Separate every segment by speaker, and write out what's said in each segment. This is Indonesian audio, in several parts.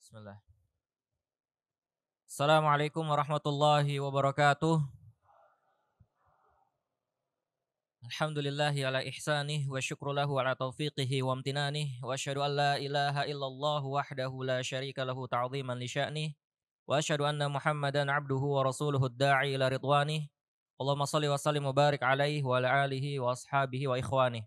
Speaker 1: Bismillah. Assalamualaikum warahmatullahi wabarakatuh. Alhamdulillahi ala ihsanih wa syukru lahu ala taufiqihi wa amtinanih wa asyhadu an la ilaha illallah wahdahu la syarika lahu ta'ziman li sya'nih wa asyhadu anna Muhammadan abduhu wa rasuluhu ad-da'i ila ridwanih. Allahumma shalli wa sallim wa barik alaihi wa ala alihi wa ashabihi wa ikhwanih.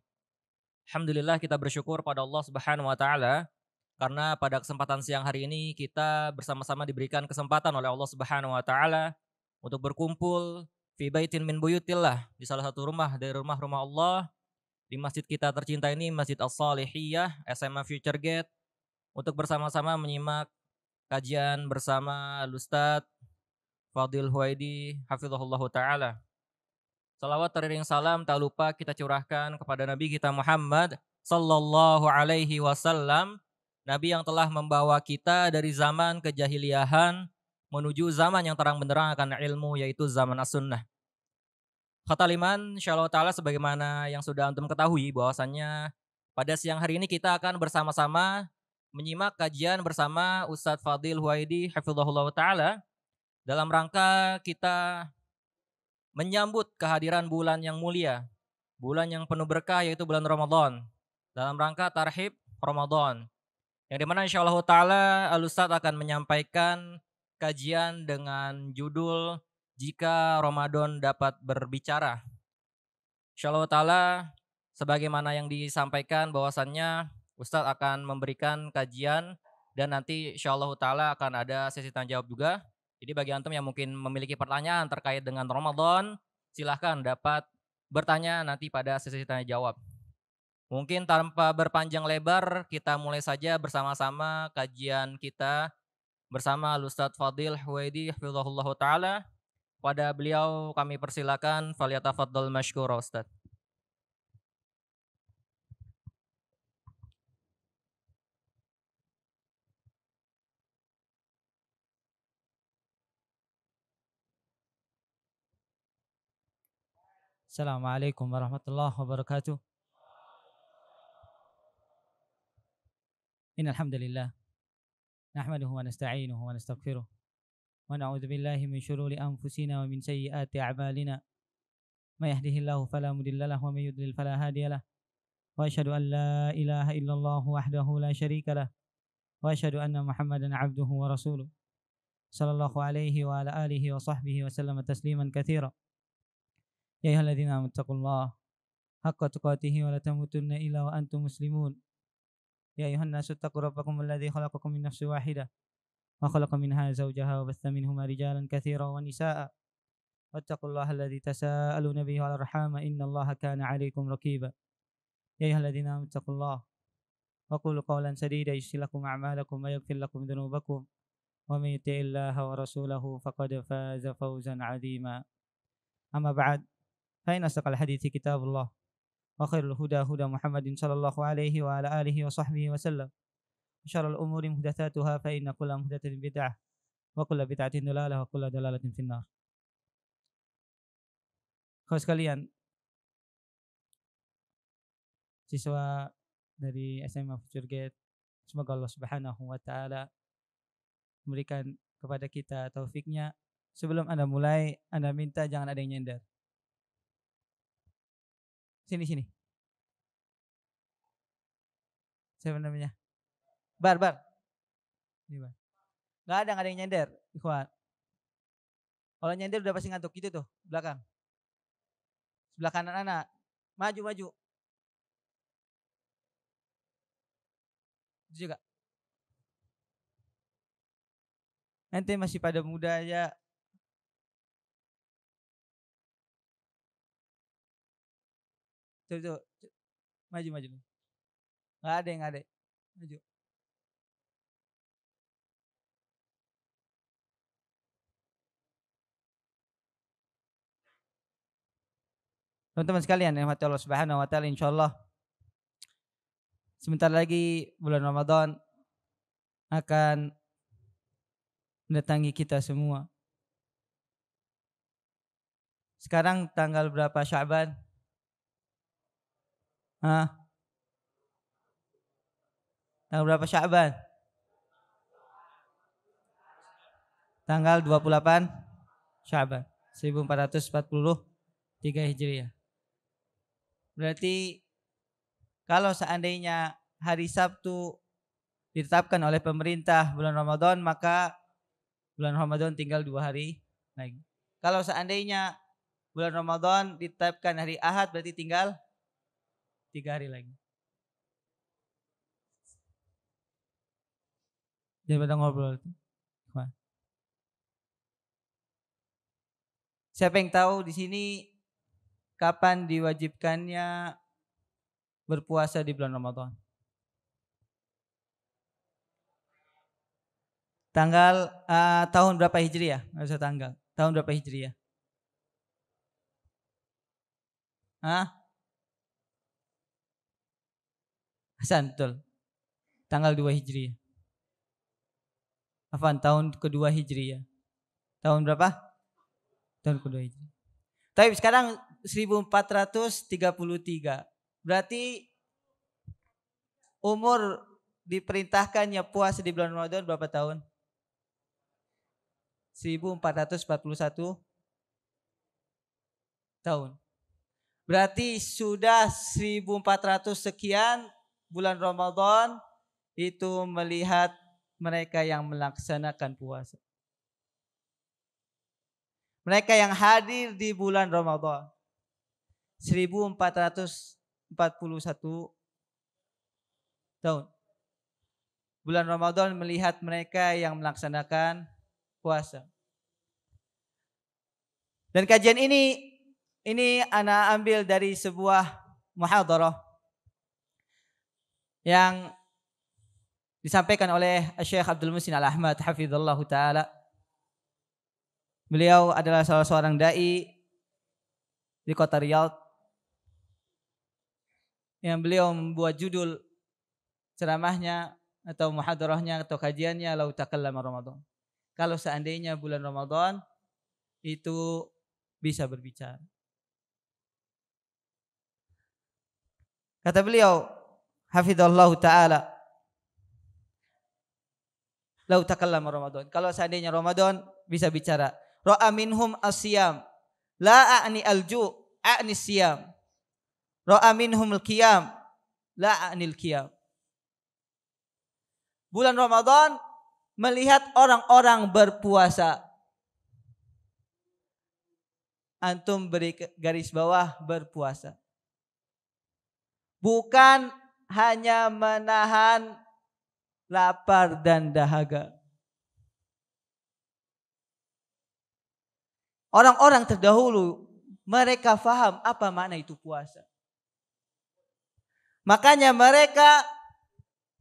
Speaker 1: Alhamdulillah kita bersyukur pada Allah Subhanahu wa taala karena pada kesempatan siang hari ini kita bersama-sama diberikan kesempatan oleh Allah Subhanahu wa taala untuk berkumpul fi baitin min buyutillah, di salah satu rumah dari rumah-rumah Allah, di masjid kita tercinta ini, Masjid As-Salihiyah SMA Future Gate, untuk bersama-sama menyimak kajian bersama Al-Ustaz Fadil Huwaidi hafizahullah taala. Salawat teriring salam tak lupa kita curahkan kepada Nabi kita Muhammad sallallahu alaihi wasallam, Nabi yang telah membawa kita dari zaman kejahiliahan menuju zaman yang terang benderang akan ilmu, yaitu zaman as-sunnah. Khataliman insyaallah taala, sebagaimana yang sudah antum ketahui bahwasannya pada siang hari ini kita akan bersama-sama menyimak kajian bersama Ustadz Fadil Huwaidi hafizahullah taala dalam rangka kita menyambut kehadiran bulan yang mulia, bulan yang penuh berkah, yaitu bulan Ramadan. Dalam rangka tarhib Ramadan. Yang dimana insyaallah ta'ala Al-Ustadz akan menyampaikan kajian dengan judul Jika Ramadan Dapat Berbicara. Insyaallah ta'ala sebagaimana yang disampaikan bahwasannya Ustadz akan memberikan kajian dan nanti insyaallah ta'ala akan ada sesi tanya jawab juga. Jadi bagi antum yang mungkin memiliki pertanyaan terkait dengan Ramadan, silahkan dapat bertanya nanti pada sesi tanya jawab. Mungkin tanpa berpanjang lebar, kita mulai saja bersama-sama kajian kita bersama Ustadz Fadil Huwaidi hafizahullah taala. Pada beliau kami persilakan, falyatafaddal masykura Ustadz.
Speaker 2: Assalamualaikum warahmatullahi wabarakatuh. Innal hamdalillah nahmaduhu wa nasta'inuhu wa nastaghfiruh wa na'udzu billahi min shururi anfusina wa min sayyiati a'malina. May yahdihillahu fala mudilla lahu wa may yudlil fala hadiyalah. Wa asyhadu an la ilaha illallah wahdahu la syarika lah. Wa asyhadu anna Muhammadan 'abduhu wa rasuluh. Sallallahu alaihi wa ala alihi wa sahbihi wa sallama tasliman katsira. Ya ayyuhalladzina amanu taqullaha haqqa tuqatih wa la tamutunna illa wa antum muslimun. يا أيها الناس اتقوا ربكم الذي خلقكم من نفس واحدة وخلق منها زوجها وبث منهما رجالا كثيرا ونساء واتقوا الله الذي تساءلون به والأرحام إن الله كان عليكم رقيبا يا أيها الذين آمنوا اتقوا الله وقولوا قولا سديدا يغفر لكم أعمالكم ويغفر لكم ذنوبكم ومن يطع الله ورسوله فقد فاز فوزا عظيما أما بعد فإن أصدق الحديث كتاب الله وخير الهدى هدى محمد صلى الله عليه وعلى آله وصحبه وسلم وشر الأمور محدثاتها فإن كل محدثة بدعة وكل بدعة ضلالة وكل ضلالة في النار. Kawan sekalian, siswa dari SMA Future Gate, semoga Allah Subhanahu wa taala memberikan kepada kita taufiknya. Sebelum Anda mulai, Anda minta jangan ada yang nyender. Sini. Siapa namanya? Bar. Ini Bar. Nggak ada yang nyender, ikhwan. Kalau nyender udah pasti ngantuk gitu tuh, belakang. Sebelah kanan anak. Maju. Itu juga. Nanti masih pada muda aja. Tuh. Maju. Nggak ada. Maju. Teman-teman sekalian yang rahmati Allah Subhanahu wa taala, insyaallah sebentar lagi bulan Ramadan akan mendatangi kita semua. Sekarang tanggal berapa Sya'ban? Tanggal berapa Sya'ban? tanggal 28 Sya'ban 1443 Hijriah. Berarti kalau seandainya hari Sabtu ditetapkan oleh pemerintah bulan Ramadan, maka bulan Ramadan tinggal 2 hari lagi. Kalau seandainya bulan Ramadan ditetapkan hari Ahad, berarti tinggal 3 hari lagi. Daripada ngobrol itu. Siapa yang tahu di sini kapan diwajibkannya berpuasa di bulan Ramadan? Tanggal tahun berapa Hijriah? Enggak usah tanggal. Tahun berapa Hijriah? Hasan, betul. Tanggal 2 Hijriah. Afwan, tahun kedua Hijriah. Tahun berapa? Tahun kedua Hijriah. Tapi sekarang 1433. Berarti umur diperintahkannya puasa di bulan Ramadan berapa tahun? 1441 tahun. Berarti sudah 1400 sekian bulan Ramadan itu melihat mereka yang melaksanakan puasa. Mereka yang hadir di bulan Ramadan 1441 tahun. Bulan Ramadan melihat mereka yang melaksanakan puasa. Dan kajian ini ana ambil dari sebuah muhadarah yang disampaikan oleh Syekh Abdul Muhsin Al-Ahmad hafizallahu taala. Beliau adalah salah seorang dai di kota Riyadh yang beliau membuat judul ceramahnya atau muhadarahnya atau kajiannya lau takallama Ramadan. Kalau seandainya bulan Ramadan itu bisa berbicara. Kata beliau hafizallahu taala, lau takallama Ramadan. Kalau seandainya Ramadan bisa bicara. Ra'a minhum asyam, la a'ni al-ju', a'ni siyam. Ra'a minhum al-qiyam, la a'ni al-qiyam. Bulan Ramadan melihat orang-orang berpuasa. Antum beri garis bawah berpuasa. Bukan hanya menahan lapar dan dahaga. Orang-orang terdahulu mereka faham apa makna itu puasa. Makanya mereka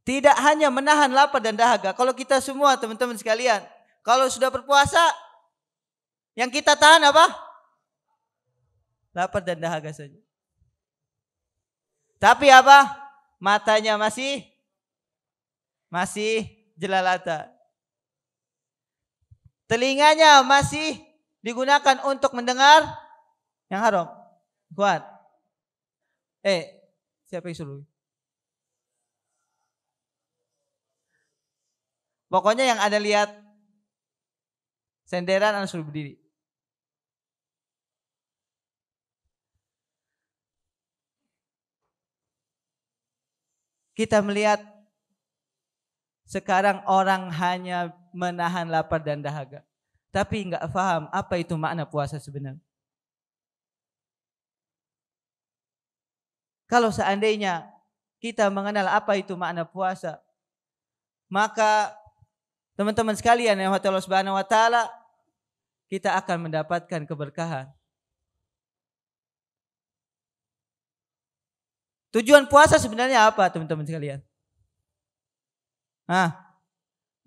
Speaker 2: tidak hanya menahan lapar dan dahaga. Kalau kita semua teman-teman sekalian, kalau sudah berpuasa, yang kita tahan apa? Lapar dan dahaga saja. Tapi apa? Matanya masih jelalata. Telinganya masih digunakan untuk mendengar yang haram. Kuat. Siapa yang suruh? Pokoknya yang ada lihat senderan Anda suruh berdiri. Kita melihat sekarang orang hanya menahan lapar dan dahaga. Tapi enggak paham apa itu makna puasa sebenarnya. Kalau seandainya kita mengenal apa itu makna puasa, maka teman-teman sekalian yang Allah Subhanahu wa taala, kita akan mendapatkan keberkahan. Tujuan puasa sebenarnya apa teman-teman sekalian?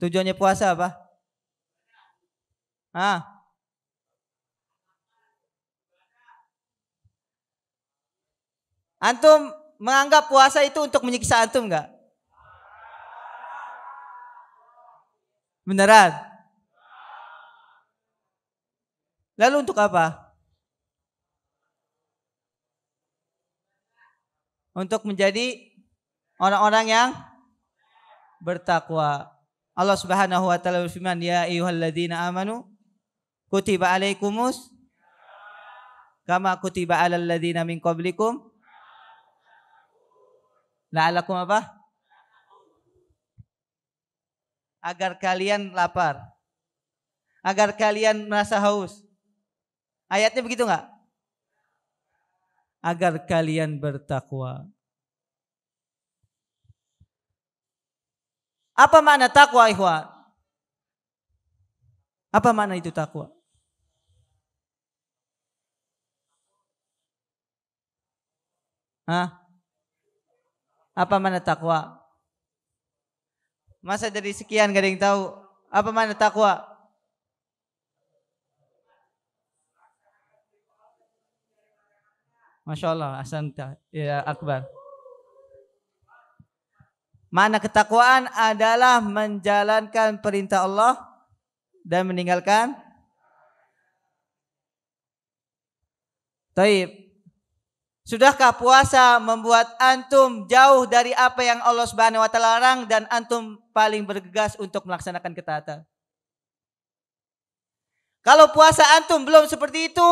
Speaker 2: Tujuannya puasa apa? Antum menganggap puasa itu untuk menyiksa antum enggak? Beneran? Lalu untuk apa? Untuk menjadi orang-orang yang bertakwa. Allah Subhanahu wa taala berfirman, "Ya ayyuhalladzina amanu kutiba alaikumus kama kutiba alal ladzina min qablikum la'allakum" apa? Agar kalian lapar, agar kalian merasa haus. Ayatnya begitu enggak? Agar kalian bertakwa. Apa makna takwa, ikhwan? Apa makna itu takwa? Hah? Apa makna takwa? Masa dari sekian gak ada yang tahu apa makna takwa? Masya Allah, asanta ya akbar. Makna ketakwaan adalah menjalankan perintah Allah dan meninggalkan. Taib. Sudahkah puasa membuat antum jauh dari apa yang Allah Subhanahu wa taala larang dan antum paling bergegas untuk melaksanakan ketaatan? Kalau puasa antum belum seperti itu,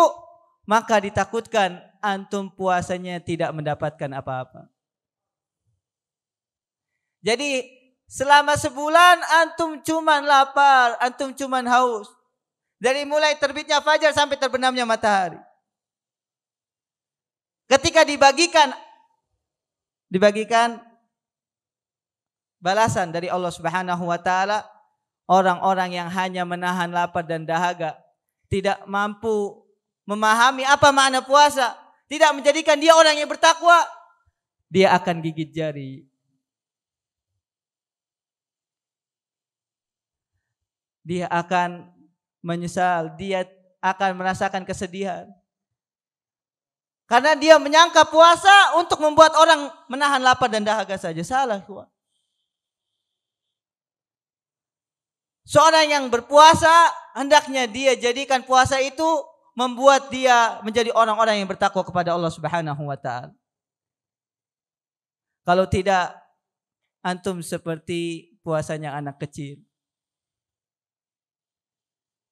Speaker 2: maka ditakutkan antum puasanya tidak mendapatkan apa-apa. Jadi selama sebulan antum cuman lapar, antum cuman haus. Dari mulai terbitnya fajar sampai terbenamnya matahari. Ketika dibagikan balasan dari Allah Subhanahu wa taala, orang-orang yang hanya menahan lapar dan dahaga, tidak mampu memahami apa makna puasa, tidak menjadikan dia orang yang bertakwa, dia akan gigit jari. Dia akan menyesal, dia akan merasakan kesedihan. Karena dia menyangka puasa untuk membuat orang menahan lapar dan dahaga saja. Salah. Seorang yang berpuasa, hendaknya dia jadikan puasa itu membuat dia menjadi orang-orang yang bertakwa kepada Allah Subhanahu wa taala. Kalau tidak, antum seperti puasanya anak kecil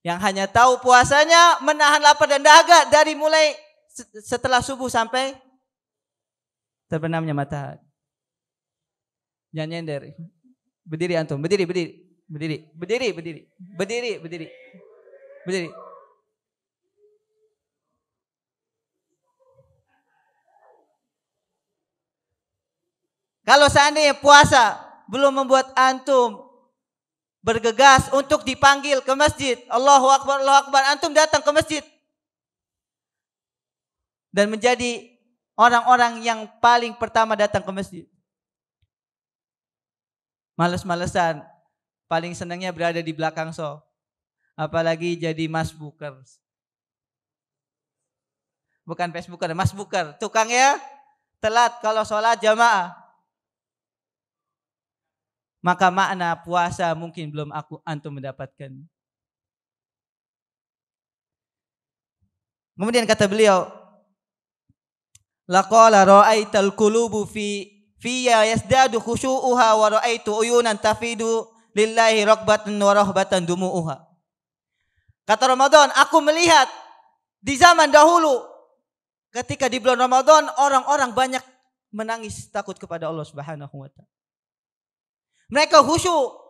Speaker 2: yang hanya tahu puasanya menahan lapar dan dahaga dari mulai setelah subuh sampai terbenamnya matahari. Jangan nyender. Berdiri antum, berdiri. Kalau seandainya puasa belum membuat antum bergegas untuk dipanggil ke masjid, Allahu Akbar, antum datang ke masjid dan menjadi orang-orang yang paling pertama datang ke masjid. Males-malesan, paling senangnya berada di belakang sof, apalagi jadi masbuker. Bukan Facebooker, masbuker, tukangnya telat kalau sholat jamaah. Maka makna puasa mungkin belum antum mendapatkan. Kemudian kata beliau, laqala ra'aital qulubu fiya yasdadu khusyu'uha wa ra'aitu uyunan tafidu lillahi raghbatan wa rahbatan dumu'uha. Kata Ramadan, aku melihat di zaman dahulu ketika di bulan Ramadan orang-orang banyak menangis takut kepada Allah Subhanahu wa taala. Mereka khusyuk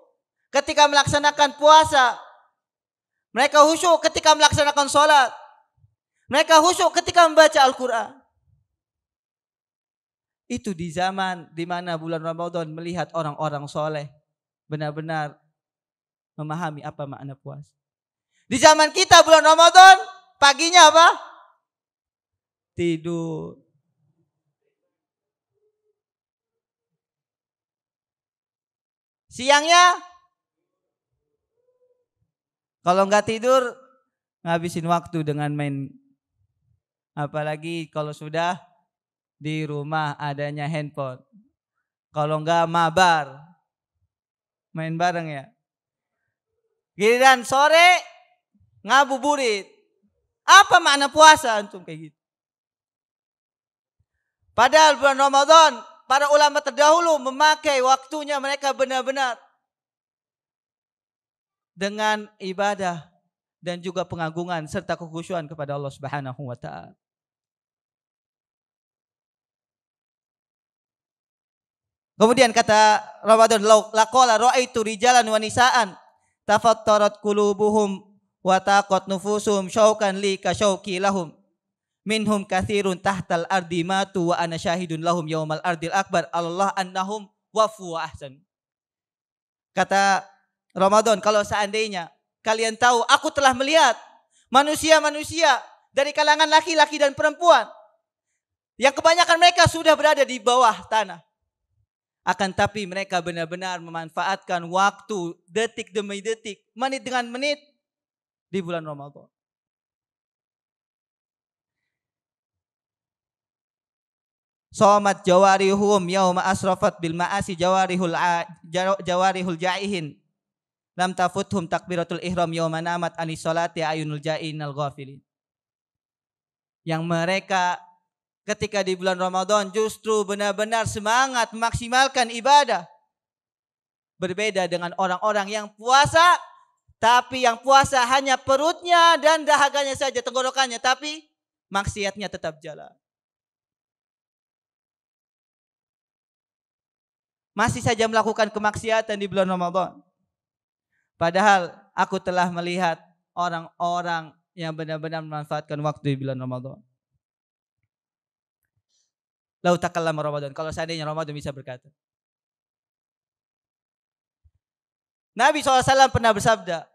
Speaker 2: ketika melaksanakan puasa. Mereka khusyuk ketika melaksanakan sholat. Mereka khusyuk ketika membaca Al-Quran. Itu di zaman di mana bulan Ramadan melihat orang-orang soleh benar-benar memahami apa makna puasa. Di zaman kita bulan Ramadan paginya apa? Tidur. Siangnya kalau nggak tidur ngabisin waktu dengan main. Apalagi kalau sudah di rumah adanya handphone. Kalau nggak mabar, main bareng ya. Giliran sore ngabuburit. Apa makna puasa antum kayak gitu? Padahal bulan Ramadan para ulama terdahulu memakai waktunya mereka benar-benar
Speaker 3: dengan ibadah dan juga pengagungan serta kekhusyuan kepada Allah Subhanahu wa taala. Kemudian kata Ramadan, laqala ra'aitu rijalan wa nisaan tafattarat qulubuhum wa taqat nufusuhum syauqan li ka syauqi lahum minhum katsirun tahtal ardi matu wa ana syahidun lahum yaumal ardil akbar Allah annahum wafu wa ahsan. Kata Ramadan, kalau seandainya kalian tahu, aku telah melihat manusia-manusia dari kalangan laki-laki dan perempuan yang kebanyakan mereka sudah berada di bawah tanah. Akan tapi mereka benar-benar memanfaatkan waktu detik demi detik, menit dengan menit di bulan Ramadan. Somat jawarihum yauma asrafat bil ma'asi jawarihul jaihin lam tafuthum takbiratul ihram yauma namat anis salati ayunul jainal ghafilin. Yang mereka ketika di bulan Ramadan justru benar-benar semangat memaksimalkan ibadah. Berbeda dengan orang-orang yang puasa, tapi yang puasa hanya perutnya dan dahaganya saja, tenggorokannya, tapi maksiatnya tetap jalan. Masih saja melakukan kemaksiatan di bulan Ramadan. Padahal aku telah melihat orang-orang yang benar-benar memanfaatkan waktu di bulan Ramadan. Lau takallama Ramadan, kalau seandainya Ramadan bisa berkata. Nabi SAW pernah bersabda,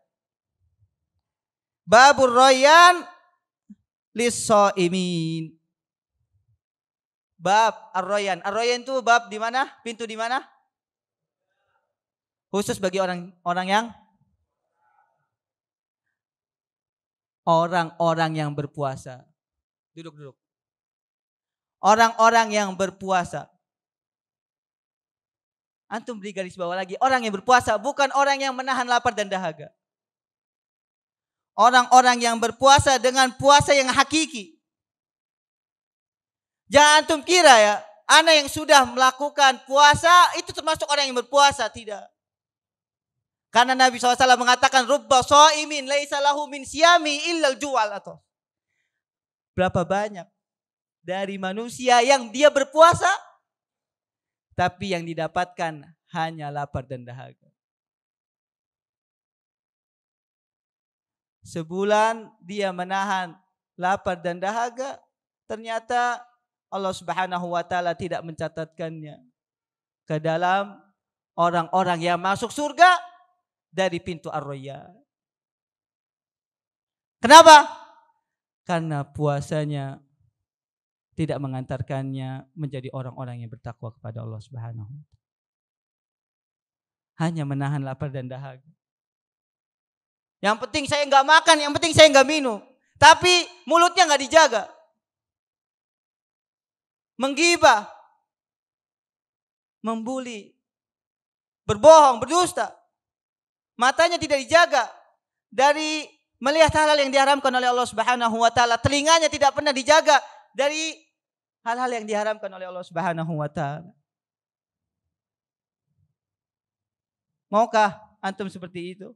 Speaker 3: Babur Rayyan lis-shaimin. Bab Ar-Rayyan. Ar-Rayyan itu bab di mana? Pintu di mana? Khusus bagi orang-orang yang berpuasa. Duduk. Orang-orang yang berpuasa. Antum beri garis bawah lagi. Orang yang berpuasa, bukan orang yang menahan lapar dan dahaga. Orang-orang yang berpuasa dengan puasa yang hakiki. Jangan antum kira ya, anak yang sudah melakukan puasa itu termasuk orang yang berpuasa. Tidak. Karena Nabi SAW mengatakan, Rubba sha'imin laisa lahu min siyami illal ju'al. Atau berapa banyak dari manusia yang dia berpuasa, tapi yang didapatkan hanya lapar dan dahaga. Sebulan dia menahan lapar dan dahaga, ternyata Allah Subhanahu wa taala tidak mencatatkannya ke dalam orang-orang yang masuk surga dari pintu Ar-Rayyan. Kenapa? Karena puasanya tidak mengantarkannya menjadi orang-orang yang bertakwa kepada Allah Subhanahu wa taala. Hanya menahan lapar dan dahaga. Yang penting saya enggak makan, yang penting saya enggak minum. Tapi mulutnya enggak dijaga. Menggibah, membuli, berbohong, berdusta. Matanya tidak dijaga dari melihat hal-hal yang diharamkan oleh Allah Subhanahu wa taala. Telinganya tidak pernah dijaga dari hal-hal yang diharamkan oleh Allah Subhanahu wa taala. Maukah antum seperti itu?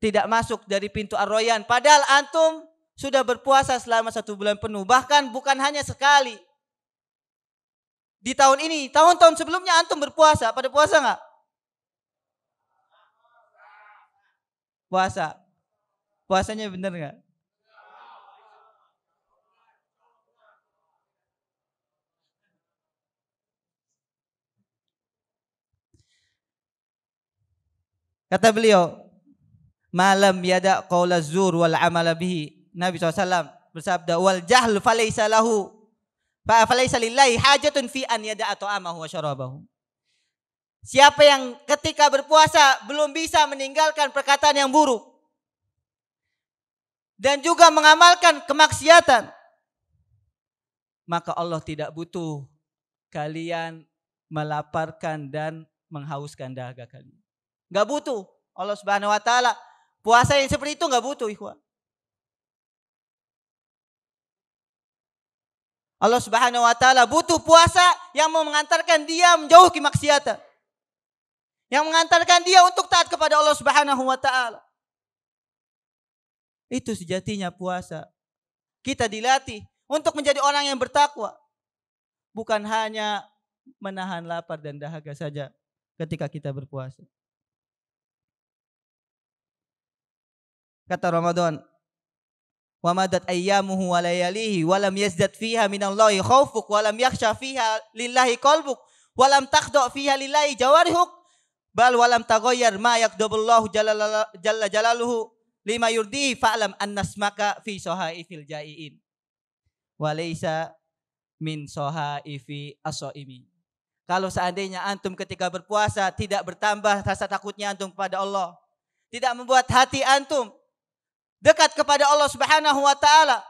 Speaker 3: Tidak masuk dari pintu Ar-Rayyan, padahal antum sudah berpuasa selama 1 bulan penuh. Bahkan bukan hanya sekali. Di tahun ini, tahun-tahun sebelumnya antum berpuasa. Pada puasa enggak? Puasa. Puasanya benar enggak? Kata beliau, malam yada qaula zur wal amala bihi. Nabi SAW bersabda, wal jahl falaysa lahu falaysa lillahi hajatun fi an yada'a ta'amahu wa syarabahu. Siapa yang ketika berpuasa belum bisa meninggalkan perkataan yang buruk dan juga mengamalkan kemaksiatan, maka Allah tidak butuh kalian melaparkan dan menghauskan dahaga kalian. Enggak butuh. Allah Subhanahu wa taala puasa yang seperti itu enggak butuh, ikhwan. Allah Subhanahu wa taala butuh puasa yang mau mengantarkan dia menjauhi kemaksiatan. yang mengantarkan dia untuk taat kepada Allah Subhanahu wa taala. Itu sejatinya puasa. Kita dilatih untuk menjadi orang yang bertakwa. Bukan hanya menahan lapar dan dahaga saja ketika kita berpuasa. Kata Ramadan, wa madat ayyamuhu wa layalihi wa lam yazdad fiha minallahi khaufuk wa lam yakhsha fiha lillahi qalbuk wa lam takhda fiha lillahi jawarihuk bal wa lam taghayyar ma yaqdabullahu jalla jalaluhu lima yurdihi fa'lam annasmaka fi sohaifil jaiin wa laysa min sohaifi as-shaimi. Kalau seandainya antum ketika berpuasa tidak bertambah rasa takutnya antum kepada Allah, tidak membuat hati antum dekat kepada Allah Subhanahu wa taala,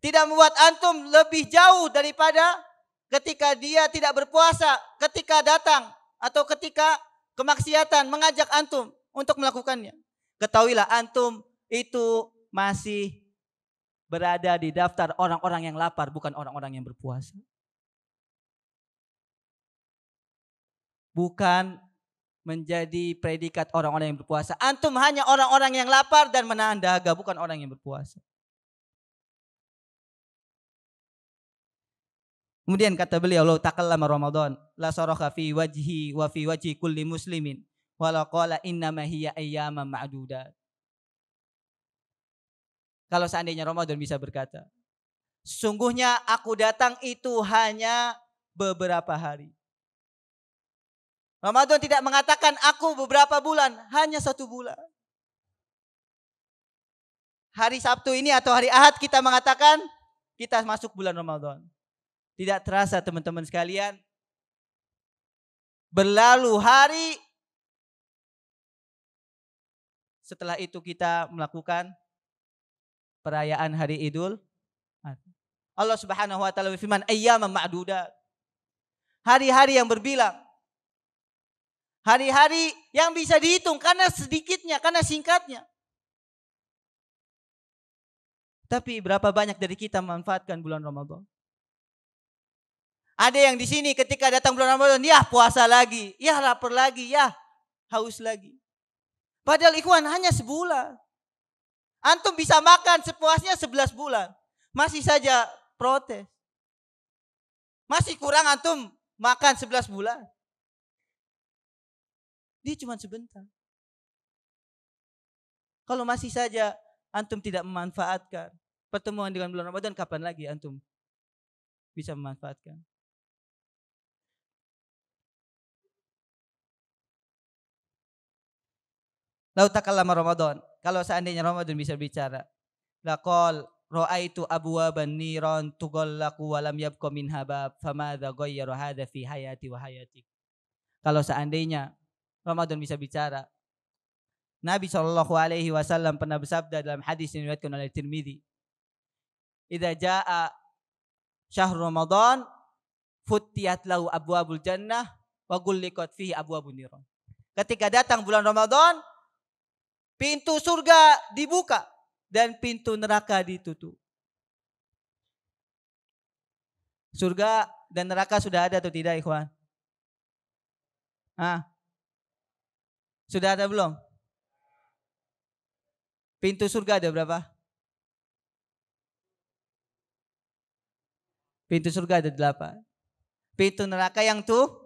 Speaker 3: tidak membuat antum lebih jauh daripada ketika dia tidak berpuasa, ketika datang atau ketika kemaksiatan mengajak antum untuk melakukannya. Ketahuilah antum itu masih berada di daftar orang-orang yang lapar, bukan orang-orang yang berpuasa. Bukan menjadi predikat orang-orang yang berpuasa. Antum hanya orang-orang yang lapar dan menahan dahaga, bukan orang yang berpuasa. Kemudian kata beliau, "Lau takallama Ramadan la saraka fi wajhi wa fi wajhi kulli muslimin wa la qala innama hiya ayyaman ma'dudat." Kalau seandainya Ramadan bisa berkata, sesungguhnya aku datang itu hanya beberapa hari. Ramadan tidak mengatakan aku beberapa bulan, hanya 1 bulan. Hari Sabtu ini atau hari Ahad kita mengatakan kita masuk bulan Ramadan. Tidak terasa teman-teman sekalian, berlalu hari, setelah itu kita melakukan perayaan hari Idul Adha. Allah Subhanahu wa taala berfirman, ayyaman ma'dudat. Hari-hari yang berbilang. Hari-hari yang bisa dihitung karena sedikitnya, karena singkatnya. Tapi berapa banyak dari kita memanfaatkan bulan Ramadan? Ada yang di sini ketika datang bulan Ramadan, ya puasa lagi, ya lapar lagi, ya haus lagi. Padahal ikhwan hanya sebulan. Antum bisa makan sepuasnya 11 bulan. Masih saja protes. Masih kurang antum makan 11 bulan. Dia cuma sebentar. Kalau masih saja antum tidak memanfaatkan pertemuan dengan bulan Ramadan, kapan lagi antum bisa memanfaatkan? Lau takallama Ramadan, kalau seandainya Ramadan bisa bicara, laqal ra'aitu abwaban niran tughallaqu wa lam yabqa minha bab famadza ghayyara hadza fi hayati wa hayatik. Kalau seandainya Ramadan bisa bicara, Nabi SAW pernah bersabda dalam hadis yang diriwayatkan oleh Tirmidzi, "Idza jaa syahrul Ramadan futtiyat lahu abwabul jannah wa ghulliqat fihi abwabun niran." Ketika datang bulan Ramadan, pintu surga dibuka dan pintu neraka ditutup. Surga dan neraka sudah ada atau tidak, ikhwan? Sudah ada belum? Pintu surga ada berapa? Pintu surga ada 8. Pintu neraka yang tuh?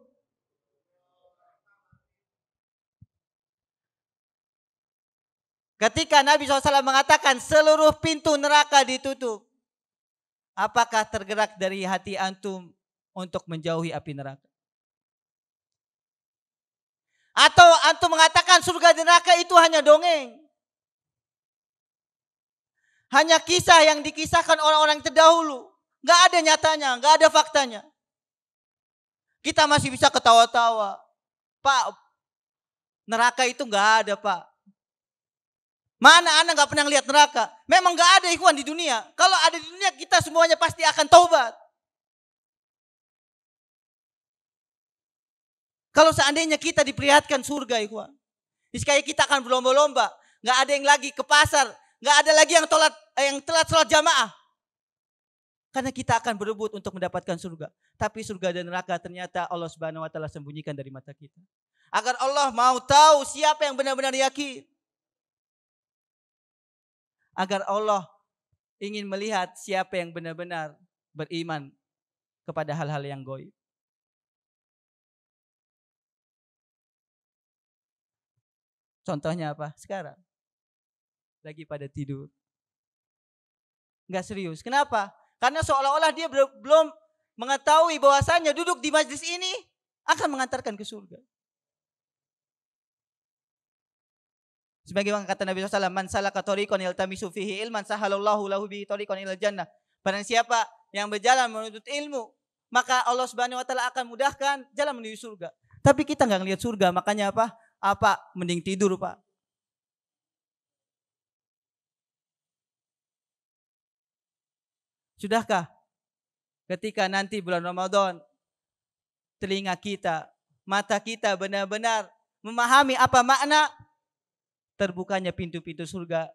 Speaker 3: Ketika Nabi SAW mengatakan seluruh pintu neraka ditutup, apakah tergerak dari hati antum untuk menjauhi api neraka? Atau antum mengatakan surga dan neraka itu hanya dongeng? Hanya kisah yang dikisahkan orang-orang terdahulu. Gak ada nyatanya, gak ada faktanya. Kita masih bisa ketawa-tawa. Pak, neraka itu gak ada, Pak. Mana anak gak pernah lihat neraka? Memang gak ada, ikhwan, di dunia. Kalau ada di dunia, kita semuanya pasti akan taubat. Kalau seandainya kita diperlihatkan surga, ikhwan, niscaya kita akan berlomba-lomba. Gak ada yang lagi ke pasar, gak ada lagi yang telat sholat jamaah. Karena kita akan berebut untuk mendapatkan surga. Tapi surga dan neraka ternyata Allah Subhanahu wa taala sembunyikan dari mata kita. Agar Allah mau tahu siapa yang benar-benar yakin. Agar Allah ingin melihat siapa yang benar-benar beriman kepada hal-hal yang gaib. Contohnya apa? Sekarang lagi pada tidur. Enggak serius. Kenapa? Karena seolah-olah dia belum mengetahui bahwasannya duduk di majlis ini akan mengantarkan ke surga. Sebagaimana kata Nabi SAW, man salaka thariqan yaltamisu fihi ilman sahalallahu lahu bihi thariqan ilal jannah. Barang siapa yang berjalan menuntut ilmu, maka Allah Subhanahu wa taala akan mudahkan jalan menuju surga. Tapi kita enggak ngelihat surga, makanya apa? Mending tidur, Pak. Sudahkah ketika nanti bulan Ramadan telinga kita, mata kita benar-benar memahami apa makna terbukanya pintu-pintu surga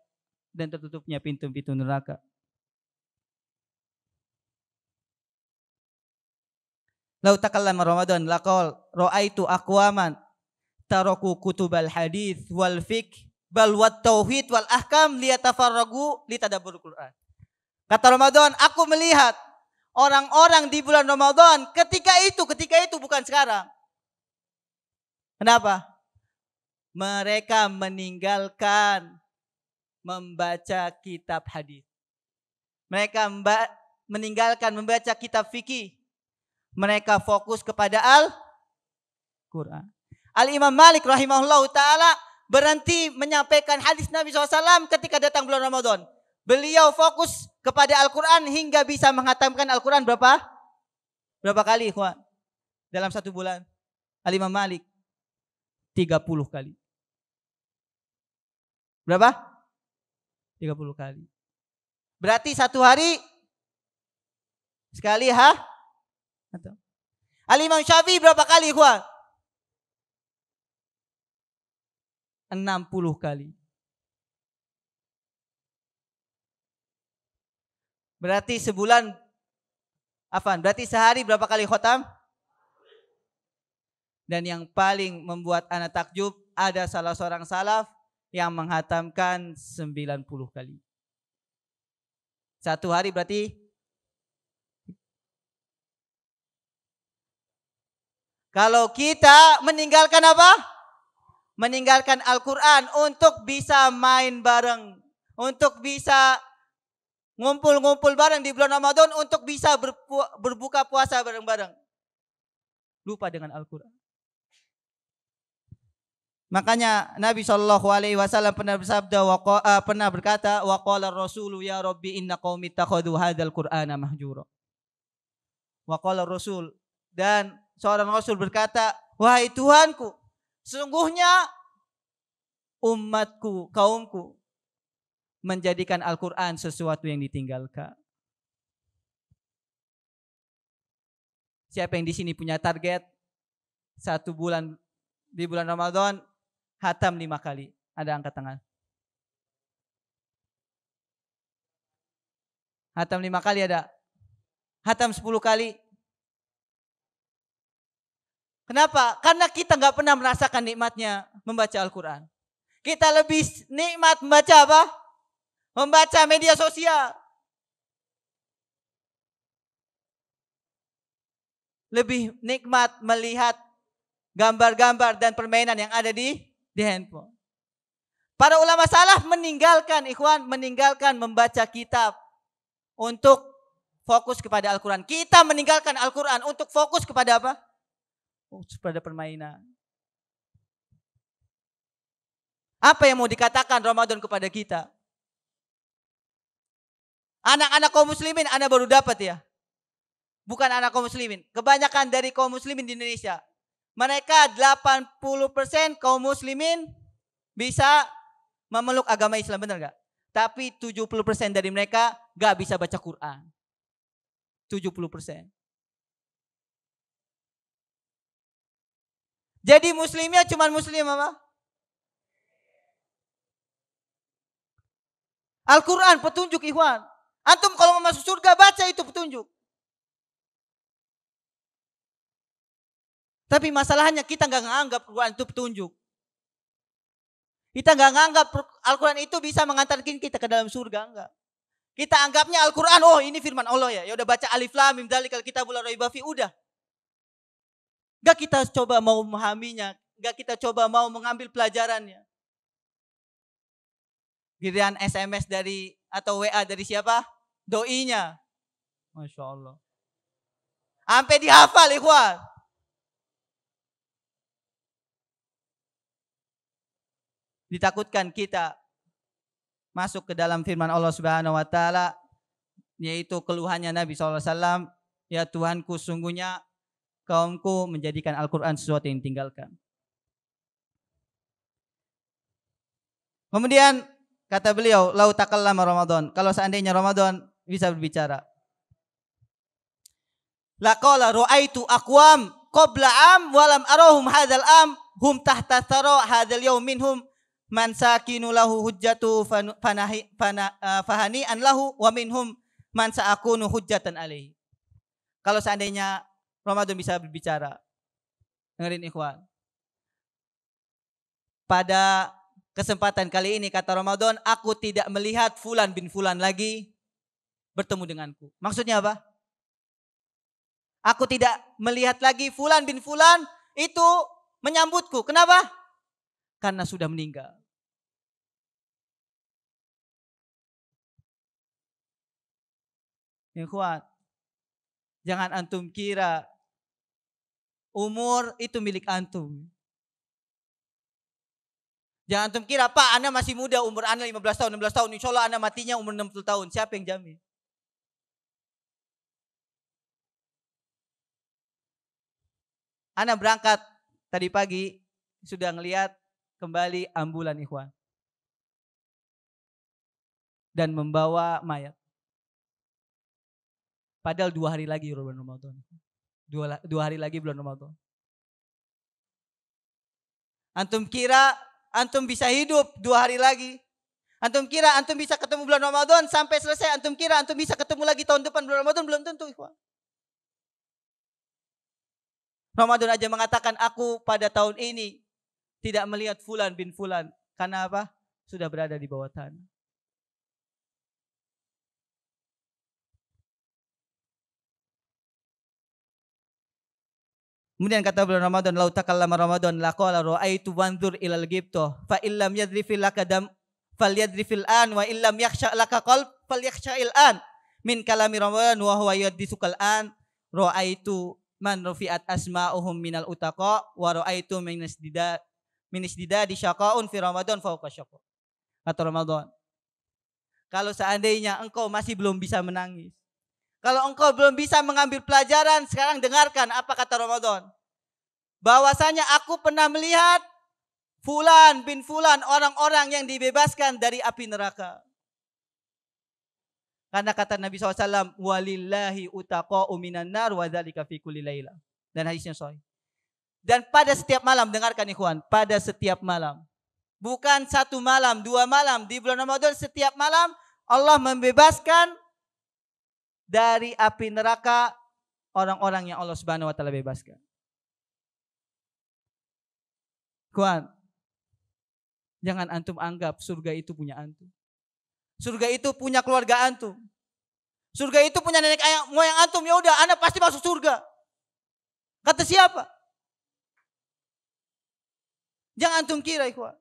Speaker 3: dan tertutupnya pintu-pintu neraka? Lau takallama Ramadan laqal ra'aitu aqwaman taraku kutubal hadits wal fiqh bal wat tauhid wal ahkam liyatafarragu litadabbur Quran. Kata Ramadan, aku melihat orang-orang di bulan Ramadan ketika itu bukan sekarang. Kenapa? Mereka meninggalkan membaca kitab hadis. Mereka meninggalkan membaca kitab fikih. Mereka fokus kepada Al-Quran. Al-Imam Malik rahimahullah ta'ala berhenti menyampaikan hadis Nabi SAW ketika datang bulan Ramadan. Beliau fokus kepada Al-Quran hingga bisa menghatamkan Al-Quran berapa kali, ikhwan? Dalam satu bulan. Al-Imam Malik 30 kali. Berapa? 30 kali. Berarti satu hari sekali, Atau Al-Imam Syafi'i berapa kali, ikhwan? 60 kali. Berarti sebulan, berarti sehari berapa kali khotam? Dan yang paling membuat anak takjub, ada salah seorang salaf yang menghatamkan 90 kali. Satu hari berarti kalau kita meninggalkan apa? Meninggalkan Al-Quran untuk bisa main bareng, untuk bisa ngumpul-ngumpul bareng di bulan Ramadan, untuk bisa berbuka puasa bareng-bareng. Lupa dengan Al-Quran. Makanya Nabi SAW pernah bersabda, pernah berkata, wa qala rasulu ya Rabbi inna qaumi ittakhadhu hadzal Qur'ana mahjura. Wa qala Rasul, dan seorang Rasul berkata, wahai Tuhanku, sesungguhnya umatku, kaumku menjadikan Al-Quran sesuatu yang ditinggalkan. Siapa yang di sini punya target satu bulan di bulan Ramadan hatam 5 kali? Ada angkat tangan. Hatam 5 kali ada? Hatam 10 kali? Kenapa? Karena kita nggak pernah merasakan nikmatnya membaca Al-Quran. Kita lebih nikmat membaca apa? Membaca media sosial. Lebih nikmat melihat gambar-gambar dan permainan yang ada di handphone. Para ulama salaf meninggalkan membaca kitab untuk fokus kepada Al-Quran. Kita meninggalkan Al-Quran untuk fokus kepada apa? Kepada permainan. Apa yang mau dikatakan Ramadan kepada kita? Anak-anak kaum muslimin, Anda baru dapat ya. Bukan anak kaum muslimin. Kebanyakan dari kaum muslimin di Indonesia. Mereka 80% kaum muslimin bisa memeluk agama Islam, benar gak? Tapi 70% dari mereka gak bisa baca Quran. 70%. Jadi muslimnya cuma muslim apa? Al-Quran petunjuk, ikhwan. Antum kalau mau masuk surga baca itu petunjuk. Tapi masalahnya kita nggak menganggap Al-Quran itu petunjuk. Kita nggak menganggap Al-Quran itu bisa mengantarkan kita ke dalam surga, enggak. Kita anggapnya Al-Quran, oh ini firman Allah ya. Ya udah baca alif lam mim dzalikal kitabul la raiba fi, udah. Enggak kita coba mau memahaminya, enggak kita coba mau mengambil pelajarannya. Giliran SMS dari atau WA dari siapa? Doinya. Masya Allah. Sampai dihafal, ikhwan. Ditakutkan kita masuk ke dalam firman Allah Subhanahu wa taala, yaitu keluhannya Nabi SAW, ya Tuhanku, sungguhnya kaumku menjadikan Al-Quran sesuatu yang ditinggalkan. Kemudian kata beliau, lau takallama Ramadan, kalau seandainya Ramadan bisa berbicara. Laqala ra'aitu aqwam qabla am walam arahum hadzal am hum tahta thara hadzal yaum minhum man sakinu lahu hujjatu fahani an lahu wa minhum man sa'akunu hujjatan alaihi. Kalau seandainya Ramadan bisa berbicara, dengerin ikhwan. Pada kesempatan kali ini kata Ramadan, aku tidak melihat fulan bin fulan lagi bertemu denganku. Maksudnya apa? Aku tidak melihat lagi fulan bin fulan itu menyambutku. Kenapa? Karena sudah meninggal. Ikhwan, jangan antum kira umur itu milik antum. Jangan antum kira, Pak, Anda masih muda, umur Anda 15 tahun, 16 tahun, insya Allah Anda matinya umur 60 tahun. Siapa yang jamin? Anda berangkat tadi pagi, sudah ngelihat kembali ambulan, ikhwan. Dan membawa mayat. Padahal 2 hari lagi bulan Ramadan. 2 hari lagi bulan Ramadan. Antum kira antum bisa hidup 2 hari lagi. Antum kira antum bisa ketemu bulan Ramadan sampai selesai. Antum kira antum bisa ketemu lagi tahun depan bulan Ramadan, belum tentu, ikhwan. Ramadan aja mengatakan, aku pada tahun ini tidak melihat fulan bin fulan. Karena apa? Sudah berada di bawah tanah. Kemudian kata bulan Ramadan, lau takallama Ramadan laqala ra'aitu wanzur ilal ghibtah fa illam yadrifil lakadam falyadrifil an wa illam yakhsha laka qalb falyakhsha'il an min kalami Ramadan wa huwa yadisukal an ra'aitu man rufi'at asma'uhum minal utaqa wa ra'aitu min isdida di syaqaun fi Ramadan fauqa syaqa. Kata Ramadan, kalau seandainya engkau masih belum bisa menangis, kalau engkau belum bisa mengambil pelajaran, sekarang dengarkan apa kata Ramadan. Bahwasanya aku pernah melihat fulan bin fulan, orang-orang yang dibebaskan dari api neraka. Karena kata Nabi SAW, walillahi utaqa'u minan nar wa dzalika fi kulli lailah. Dan hadisnya sahih. Dan pada setiap malam, dengarkan ikhwan, pada setiap malam. Bukan 1 malam, 2 malam. Di bulan Ramadan setiap malam Allah membebaskan dari api neraka orang-orang yang Allah Subhanahu wa taala bebaskan. Kawan, jangan antum anggap surga itu punya antum. Surga itu punya keluarga antum. Surga itu punya nenek moyang antum, ya udah Anda pasti masuk surga. Kata siapa? Jangan antum kira, ikhwan.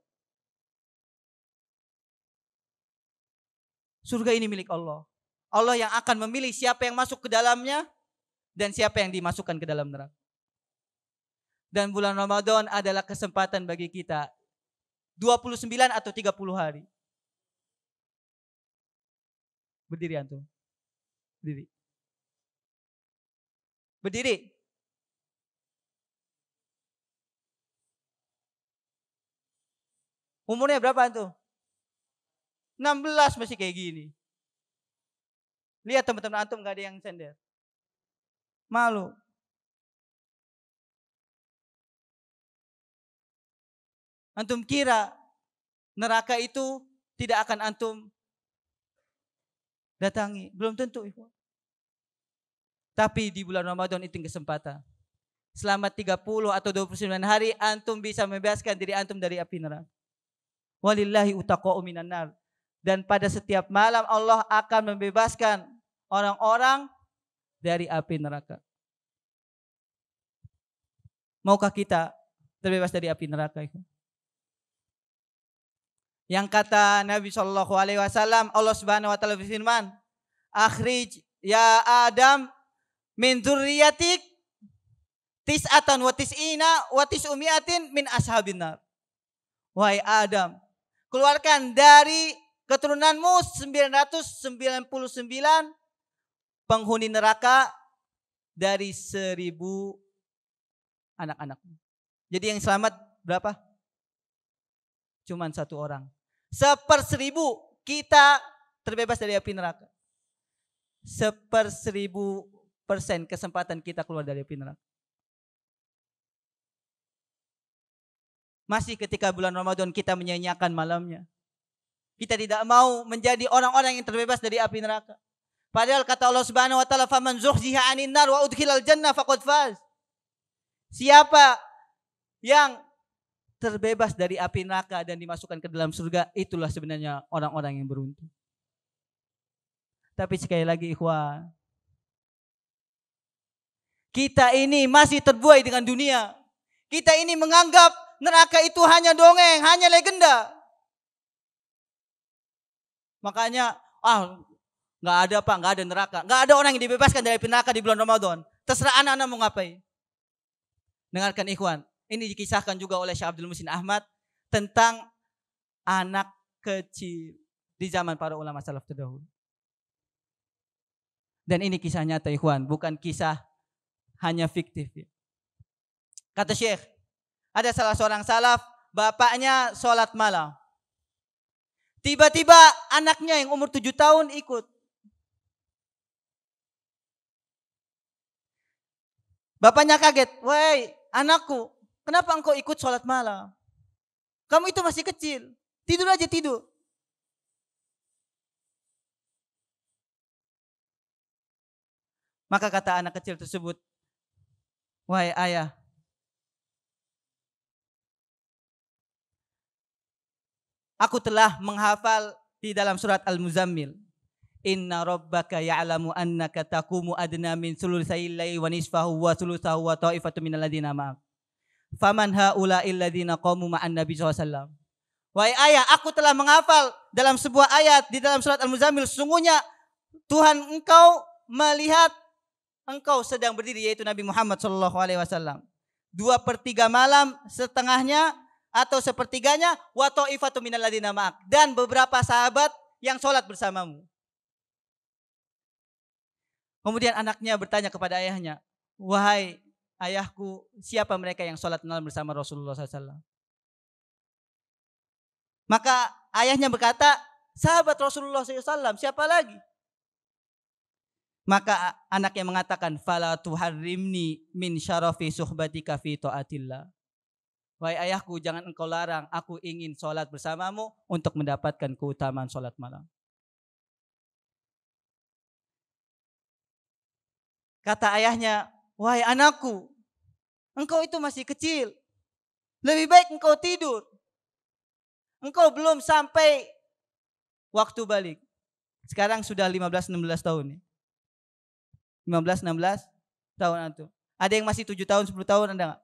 Speaker 3: Surga ini milik Allah. Allah yang akan memilih siapa yang masuk ke dalamnya dan siapa yang dimasukkan ke dalam neraka. Dan bulan Ramadan adalah kesempatan bagi kita 29 atau 30 hari. Berdiri antum. Berdiri. Berdiri. Umurnya berapa antum? 16 masih kayak gini. Lihat teman-teman antum gak ada yang sender. Malu. Antum kira neraka itu tidak akan antum datangi. Belum tentu. Tapi di bulan Ramadan itu kesempatan. selama 30 atau 29 hari antum bisa membebaskan diri antum dari api neraka. Walillahi utaqa'u minan nar. Dan pada setiap malam Allah akan membebaskan orang-orang dari api neraka. Maukah kita terbebas dari api neraka itu? Yang kata Nabi SAW, Allah Subhanahu wa taala berfirman, "Akhrij ya Adam min dzurriyyatik tis'atan wa tis'ina wa tis'umiatin min ashabin nar." Wahai Adam, keluarkan dari keturunanmu 999 penghuni neraka dari 1000 anak-anakmu. Jadi yang selamat berapa? Cuman 1 orang. 1/1000 kita terbebas dari api neraka. 1/1000% kesempatan kita keluar dari api neraka. Masih ketika bulan Ramadan kita menyanyiakan malamnya. Kita tidak mau menjadi orang-orang yang terbebas dari api neraka. Padahal kata Allah Subhanahu wa taala, "Faman zuhziha 'anil nar wa udkhilal jannah faqad faz." Siapa yang terbebas dari api neraka dan dimasukkan ke dalam surga, itulah sebenarnya orang-orang yang beruntung. Tapi sekali lagi ikhwan, kita ini masih terbuai dengan dunia. Kita ini menganggap neraka itu hanya dongeng, hanya legenda. Makanya, nggak ada Pak, nggak ada neraka. Nggak ada orang yang dibebaskan dari api neraka di bulan Ramadan. Terserah anak-anak mau ngapain. Dengarkan ikhwan. Ini dikisahkan juga oleh Syekh Abdul Muhsin Ahmad tentang anak kecil di zaman para ulama salaf terdahulu. Dan ini kisah nyata ikhwan, bukan kisah hanya fiktif. Kata Syekh, ada salah seorang salaf, bapaknya sholat malam. Tiba-tiba anaknya yang umur 7 tahun ikut. Bapaknya kaget, "Woi anakku, kenapa engkau ikut sholat malam? Kamu itu masih kecil. Tidur aja tidur." Maka kata anak kecil tersebut, "Wahai ayah, aku telah menghafal di dalam surat Al-Muzammil. Inna rabbaka ya'lamu annaka taqumu adna min sulusayil laili wa nisfahu wa sulusahu wa ta'ifatu minal ladzina ma'ak. Faman haula'il ladzina qamu ma'an nabi sallallahu alaihi wasallam." Wahai ayah, aku telah menghafal dalam sebuah ayat di dalam surat Al-Muzammil, sesungguhnya Tuhan engkau melihat engkau sedang berdiri, yaitu Nabi Muhammad sallallahu alaihi wasallam. 2/3 malam, setengahnya atau sepertiganya, wa ta'ifatu minal ladzina ma'ak, dan beberapa sahabat yang sholat bersamamu. Kemudian anaknya bertanya kepada ayahnya, "Wahai ayahku, siapa mereka yang sholat malam bersama Rasulullah SAW?" Maka ayahnya berkata, "Sahabat Rasulullah SAW, siapa lagi?" Maka anaknya mengatakan, "Fala tuharrimni min syarafi suhbatika fi ta'atillah." Wahai ayahku, jangan engkau larang aku ingin sholat bersamamu untuk mendapatkan keutamaan sholat malam. Kata ayahnya, "Wahai anakku, engkau itu masih kecil. Lebih baik engkau tidur. Engkau belum sampai waktu balik." Sekarang sudah 15-16 tahun. 15-16 tahun antum. Ada yang masih 7 tahun, 10 tahun, ada enggak?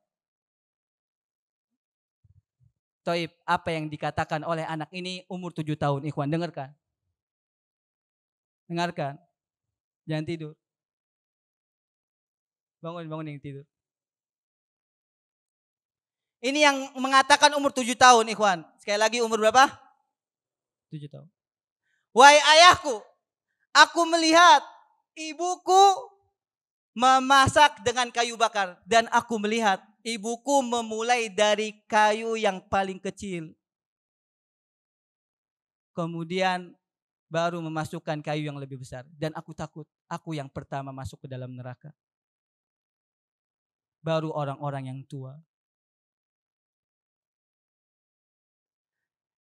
Speaker 3: Taib, apa yang dikatakan oleh anak ini umur 7 tahun, ikhwan, dengarkan. Dengarkan. Jangan tidur. Bangun yang tidur. Ini yang mengatakan umur 7 tahun, ikhwan. Sekali lagi, umur berapa? 7 tahun. "Wahai ayahku, aku melihat ibuku memasak dengan kayu bakar, dan aku melihat ibuku memulai dari kayu yang paling kecil, kemudian baru memasukkan kayu yang lebih besar, dan aku takut aku yang pertama masuk ke dalam neraka. Baru orang-orang yang tua."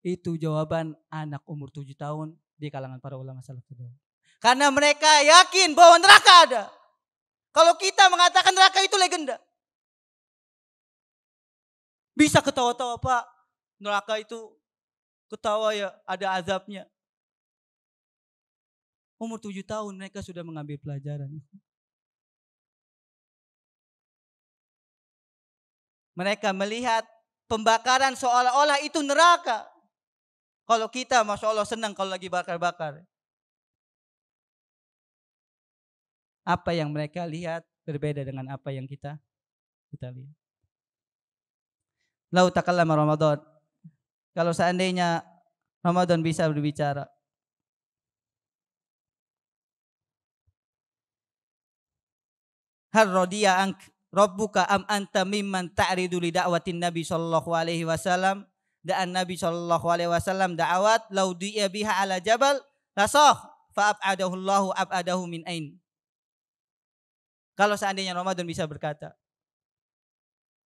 Speaker 3: Itu jawaban anak umur 7 tahun di kalangan para ulama salaf terdahulu. Karena mereka yakin bahwa neraka ada. Kalau kita mengatakan neraka itu legenda. Bisa ketawa-tawa Pak. Neraka itu ketawa ya, ada azabnya. Umur 7 tahun mereka sudah mengambil pelajaran. Mereka melihat pembakaran seolah-olah itu neraka. Kalau kita Masya Allah senang kalau lagi bakar-bakar. Apa yang mereka lihat berbeda dengan apa yang kita lihat. Lau takallama Ramadan. Kalau seandainya Ramadan bisa berbicara. Hal radiya ank rabbuka am anta mimman ta'ridu li da'watin Nabi sallallahu alaihi wasallam. Da'an Nabi sallallahu alaihi wasallam da'awat lau di'a biha ala jabal lasah fa ab'adahu Allahu ab'adahu min ain. Kalau seandainya Ramadan bisa berkata,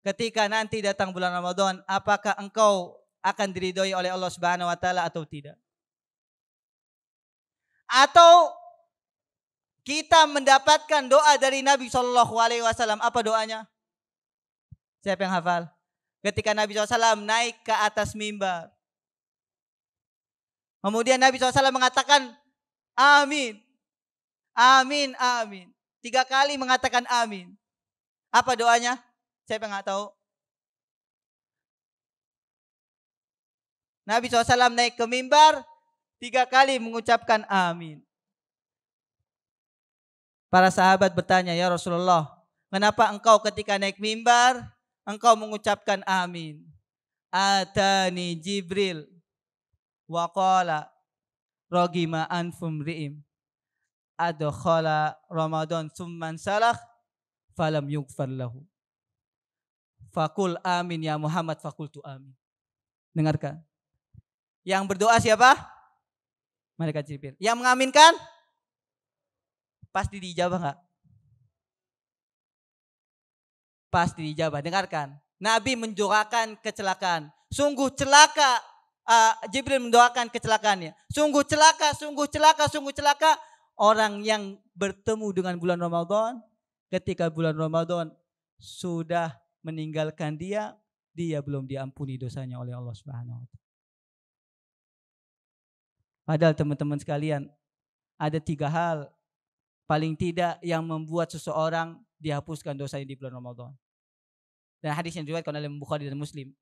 Speaker 3: ketika nanti datang bulan Ramadan, apakah engkau akan diridhoi oleh Allah Subhanahu wa taala atau tidak? Atau kita mendapatkan doa dari Nabi sallallahu alaihi wasallam. Apa doanya? Siapa yang hafal? Ketika Nabi SAW naik ke atas mimbar. Kemudian Nabi SAW mengatakan amin. Amin, amin. 3 kali mengatakan amin. Apa doanya? Siapa yang nggak tahu? Nabi SAW naik ke mimbar 3 kali mengucapkan amin. Para sahabat bertanya, ya Rasulullah, kenapa engkau ketika naik mimbar, engkau mengucapkan amin? Atani Jibril wa qala ragima anfum ri'im adkhala Ramadan summan salah falam yughfar lahu. Fakul amin ya Muhammad, fakultu amin. Dengarkan. Yang berdoa siapa? Malaikat Jibril. Yang mengaminkan? Pasti dijabah enggak? Pasti dijabah. Dengarkan. Nabi mendoakan kecelakaan. Sungguh celaka. Jibril mendoakan kecelakaannya. Sungguh celaka, sungguh celaka, sungguh celaka. Orang yang bertemu dengan bulan Ramadan. Ketika bulan Ramadan sudah meninggalkan dia belum diampuni dosanya oleh Allah Subhanahu wa taala. Padahal teman-teman sekalian, ada 3 hal paling tidak yang membuat seseorang dihapuskan dosanya di bulan Ramadan. Dan hadis yang diriwayatkan oleh Bukhari dan Muslim.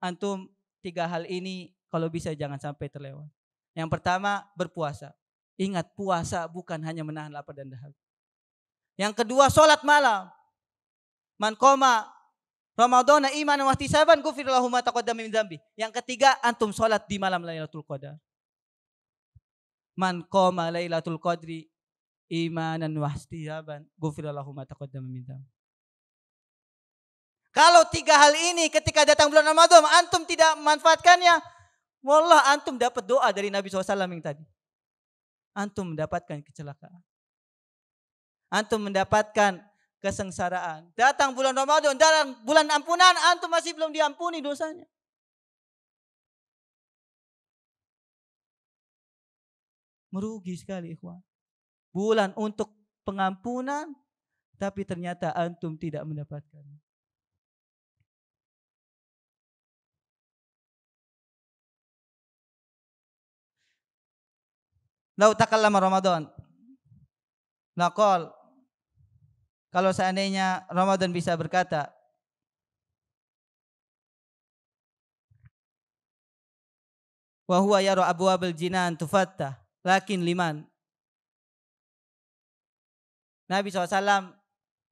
Speaker 3: Antum 3 hal ini kalau bisa jangan sampai terlewat. Yang pertama, berpuasa. Ingat, puasa bukan hanya menahan lapar dan dahaga. Yang kedua, sholat malam. Man qoma Ramadhana imanan wa ihtisaban ghufira lahu ma taqaddama min dzambi. Yang ketiga, antum sholat di malam Lailatul Qadar. Man qoma Lailatul Qadri imanan wa ihtisaban ghufira lahu ma taqaddama min dzambi. Kalau 3 hal ini ketika datang bulan Ramadan antum tidak memanfaatkannya, wallah antum dapat doa dari Nabi SAW yang tadi. Antum mendapatkan kecelakaan. Antum mendapatkan kesengsaraan. Datang bulan Ramadan, datang bulan ampunan, antum masih belum diampuni dosanya. Merugi sekali, ikhwan. Bulan untuk pengampunan, tapi ternyata antum tidak mendapatkan. Lau takallama Ramadan. Naqal. Kalau seandainya Ramadan bisa berkata, wa huwa yara abwabal jinan tufattah lakin liman. Nabi SAW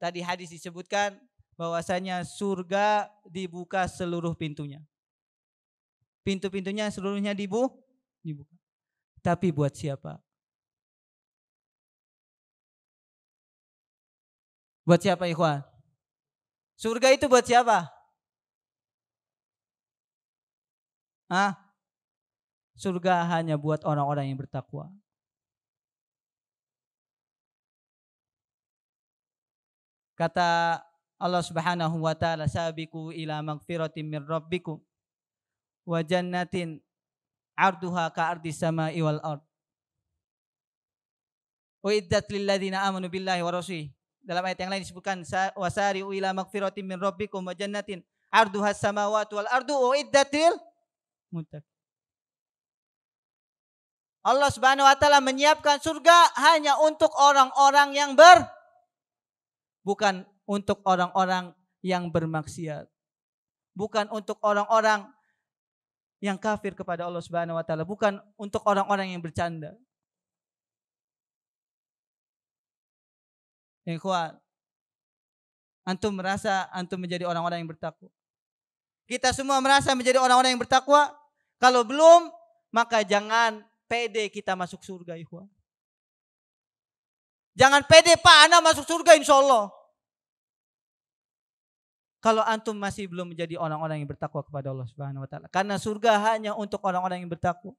Speaker 3: tadi hadis disebutkan bahwasanya surga dibuka seluruh pintunya. Pintu-pintunya seluruhnya dibuka. Tapi buat siapa? Buat siapa, ikhwan? Surga itu buat siapa? Surga hanya buat orang-orang yang bertakwa. Kata Allah Subhanahu wa taala, sabiqu ila magfiratin min rabbikum wa jannatin 'arduha ka'ardis samai wal ard. Uiddat lil ladzina amanu billahi wa rasulihi. Dalam ayat yang lain disebutkan wasari'u ila magfiratin min rabbikum wa jannatin arduhas samawati wal ardu uiddat lil muttaqin. Allah Subhanahu wa taala menyiapkan surga hanya untuk orang-orang yang bukan untuk orang-orang yang bermaksiat. Bukan untuk orang-orang yang kafir kepada Allah Subhanahu wa taala, bukan untuk orang-orang yang bercanda. Ikhwan, antum merasa antum menjadi orang-orang yang bertakwa? Kita semua merasa menjadi orang-orang yang bertakwa? Kalau belum, maka jangan pede kita masuk surga, ikhwan. Jangan pede, Pak, ana masuk surga insyaallah. Kalau antum masih belum menjadi orang-orang yang bertakwa kepada Allah Subhanahu wa taala. Karena surga hanya untuk orang-orang yang bertakwa.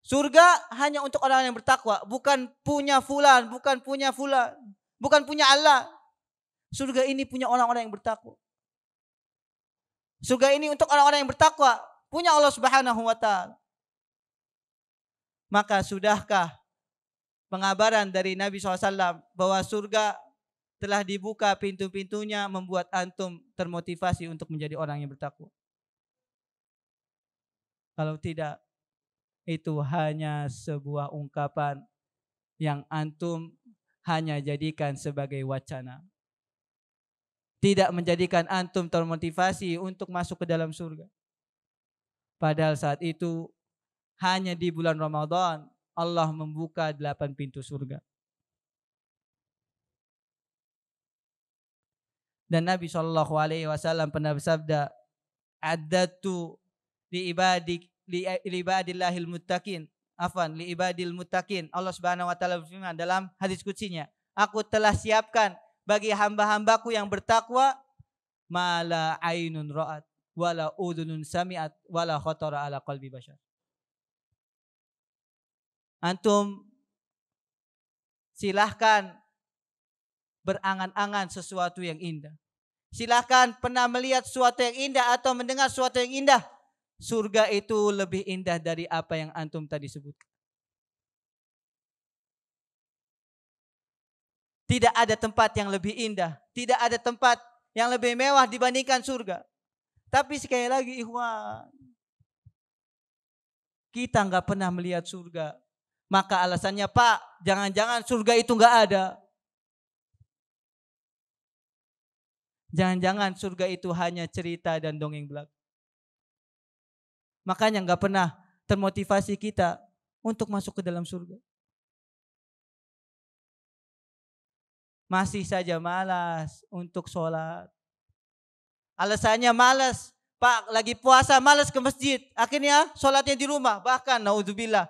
Speaker 3: Surga hanya untuk orang yang bertakwa, bukan punya fulan, bukan punya fulan, bukan punya Allah. Surga ini punya orang-orang yang bertakwa. Surga ini untuk orang-orang yang bertakwa, punya Allah Subhanahu wa taala. Maka sudahkah pengabaran dari Nabi SAW bahwa surga telah dibuka pintu-pintunya membuat antum termotivasi untuk menjadi orang yang bertakwa? Kalau tidak, itu hanya sebuah ungkapan yang antum hanya jadikan sebagai wacana. Tidak menjadikan antum termotivasi untuk masuk ke dalam surga. Padahal saat itu hanya di bulan Ramadan Allah membuka 8 pintu surga. Dan Nabi SAW pernah bersabda, "Addatu li ibadillahil muttaqin." Li ibadil muttaqin. Allah Subhanahu wa taala berfirman dalam hadis qutsinya, "Aku telah siapkan bagi hamba-hambaku yang bertakwa mala ainun ra'at wala udhunun sami'at wala khatara ala qalbi bashar." Antum silahkan berangan-angan sesuatu yang indah. Silahkan pernah melihat sesuatu yang indah atau mendengar sesuatu yang indah. Surga itu lebih indah dari apa yang antum tadi sebutkan. Tidak ada tempat yang lebih indah. Tidak ada tempat yang lebih mewah dibandingkan surga. Tapi sekali lagi ikhwan, kita nggak pernah melihat surga. Maka alasannya, Pak, jangan-jangan surga itu nggak ada. Jangan-jangan surga itu hanya cerita dan dongeng belaka. Makanya nggak pernah termotivasi kita untuk masuk ke dalam surga. Masih saja malas untuk sholat. Alasannya malas, Pak, lagi puasa malas ke masjid. Akhirnya sholatnya di rumah. Bahkan naudzubillah,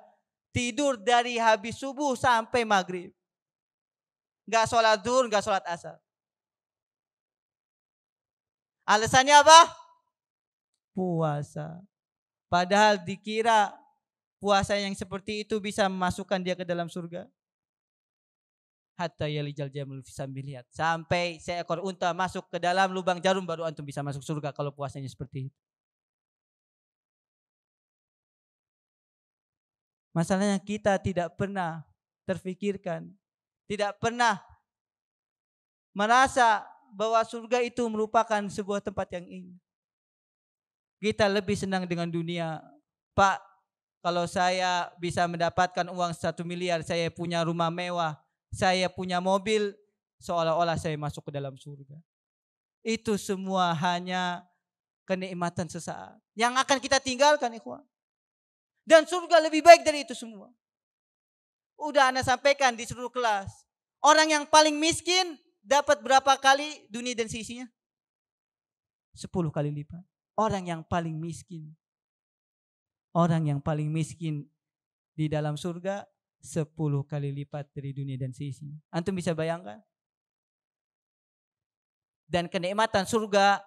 Speaker 3: tidur dari habis subuh sampai maghrib. Nggak sholat zuhur, nggak sholat asar. Alasannya apa? Puasa. Padahal dikira puasa yang seperti itu bisa memasukkan dia ke dalam surga. Hatta yalijal jamal fi sambil, sampai seekor unta masuk ke dalam lubang jarum baru antum bisa masuk surga kalau puasanya seperti itu. Masalahnya kita tidak pernah terfikirkan, tidak pernah merasa bahwa surga itu merupakan sebuah tempat yang indah. Kita lebih senang dengan dunia. Pak, kalau saya bisa mendapatkan uang 1 miliar, saya punya rumah mewah, saya punya mobil, seolah-olah saya masuk ke dalam surga. Itu semua hanya kenikmatan sesaat yang akan kita tinggalkan, ikhwan. Dan surga lebih baik dari itu semua. Udah Anda sampaikan di seluruh kelas. Orang yang paling miskin dapat berapa kali dunia dan seisinya? 10 kali lipat. Orang yang paling miskin. Orang yang paling miskin di dalam surga 10 kali lipat dari dunia dan seisinya. Antum bisa bayangkan? Dan kenikmatan surga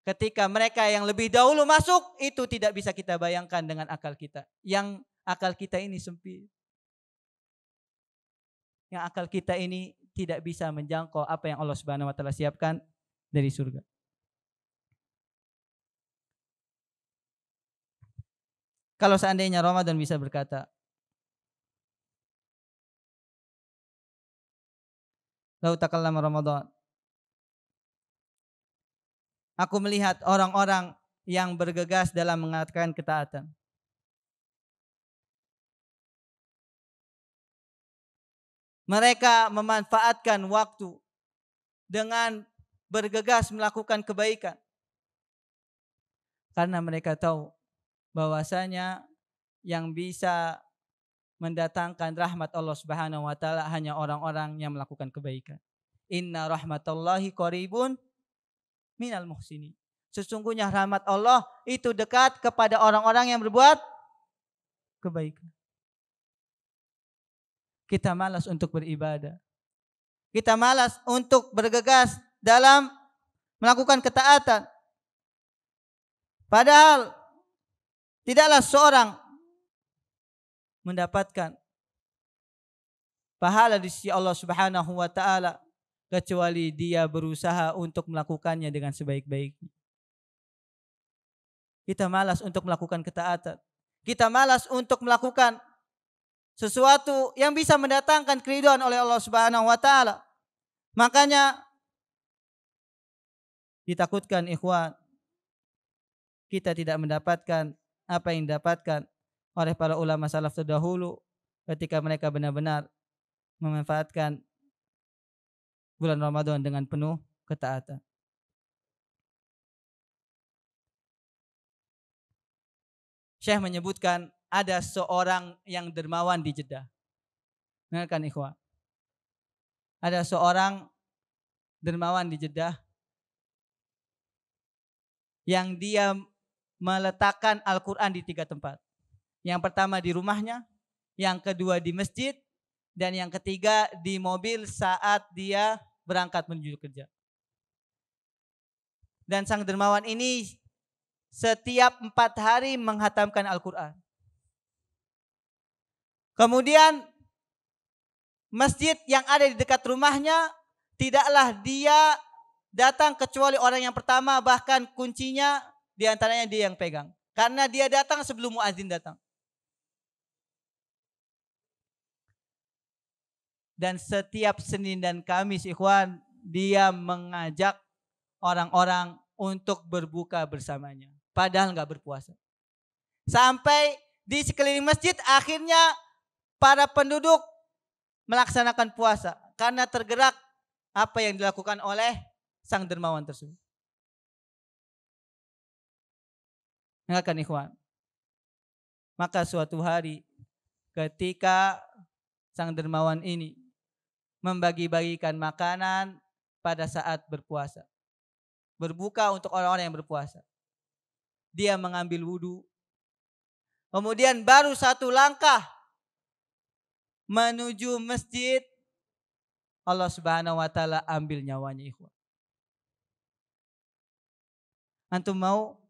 Speaker 3: ketika mereka yang lebih dahulu masuk, itu tidak bisa kita bayangkan dengan akal kita. Yang akal kita ini sempit. Yang akal kita ini tidak bisa menjangkau apa yang Allah Subhanahu wa taala siapkan dari surga. Kalau seandainya Ramadan bisa berkata, "Lau takallama Ramadan Aku melihat orang-orang yang bergegas dalam mengatakan ketaatan. Mereka memanfaatkan waktu dengan bergegas melakukan kebaikan. Karena mereka tahu bahwasanya yang bisa mendatangkan rahmat Allah Subhanahu wa taala hanya orang-orang yang melakukan kebaikan. Inna rahmatallahi qaribun minal muhsinin. Sesungguhnya rahmat Allah itu dekat kepada orang-orang yang berbuat kebaikan. Kita malas untuk beribadah. Kita malas untuk bergegas dalam melakukan ketaatan. Padahal tidaklah seorang mendapatkan pahala di sisi Allah Subhanahu wa taala kecuali dia berusaha untuk melakukannya dengan sebaik-baiknya. Kita malas untuk melakukan ketaatan. Kita malas untuk melakukan sesuatu yang bisa mendatangkan keridhaan oleh Allah Subhanahu wa taala. Makanya ditakutkan ikhwan, kita tidak mendapatkan apa yang didapatkan oleh para ulama salaf terdahulu ketika mereka benar-benar memanfaatkan bulan Ramadan dengan penuh ketaatan. Syekh menyebutkan ada seorang yang dermawan di Jeddah. Dengarkan ikhwan. Ada seorang dermawan di Jeddah yang dia meletakkan Al-Quran di 3 tempat. Yang pertama di rumahnya, yang kedua di masjid, dan yang ketiga di mobil saat dia berangkat menuju kerja. Dan sang dermawan ini setiap 4 hari menghatamkan Al-Quran. Kemudian masjid yang ada di dekat rumahnya tidaklah dia datang kecuali orang yang pertama, bahkan kuncinya diantaranya dia yang pegang. Karena dia datang sebelum muazin datang. Dan setiap Senin dan Kamis ikhwan, dia mengajak orang-orang untuk berbuka bersamanya. Padahal enggak berpuasa. Sampai di sekeliling masjid akhirnya para penduduk melaksanakan puasa karena tergerak apa yang dilakukan oleh sang dermawan tersebut. Dengarkan ikhwan. Maka suatu hari ketika sang dermawan ini membagi-bagikan makanan pada saat berpuasa, berbuka untuk orang-orang yang berpuasa, dia mengambil wudu, kemudian baru 1 langkah menuju masjid, Allah Subhanahu wa taala ambil nyawanya ikhwan. Antum mau?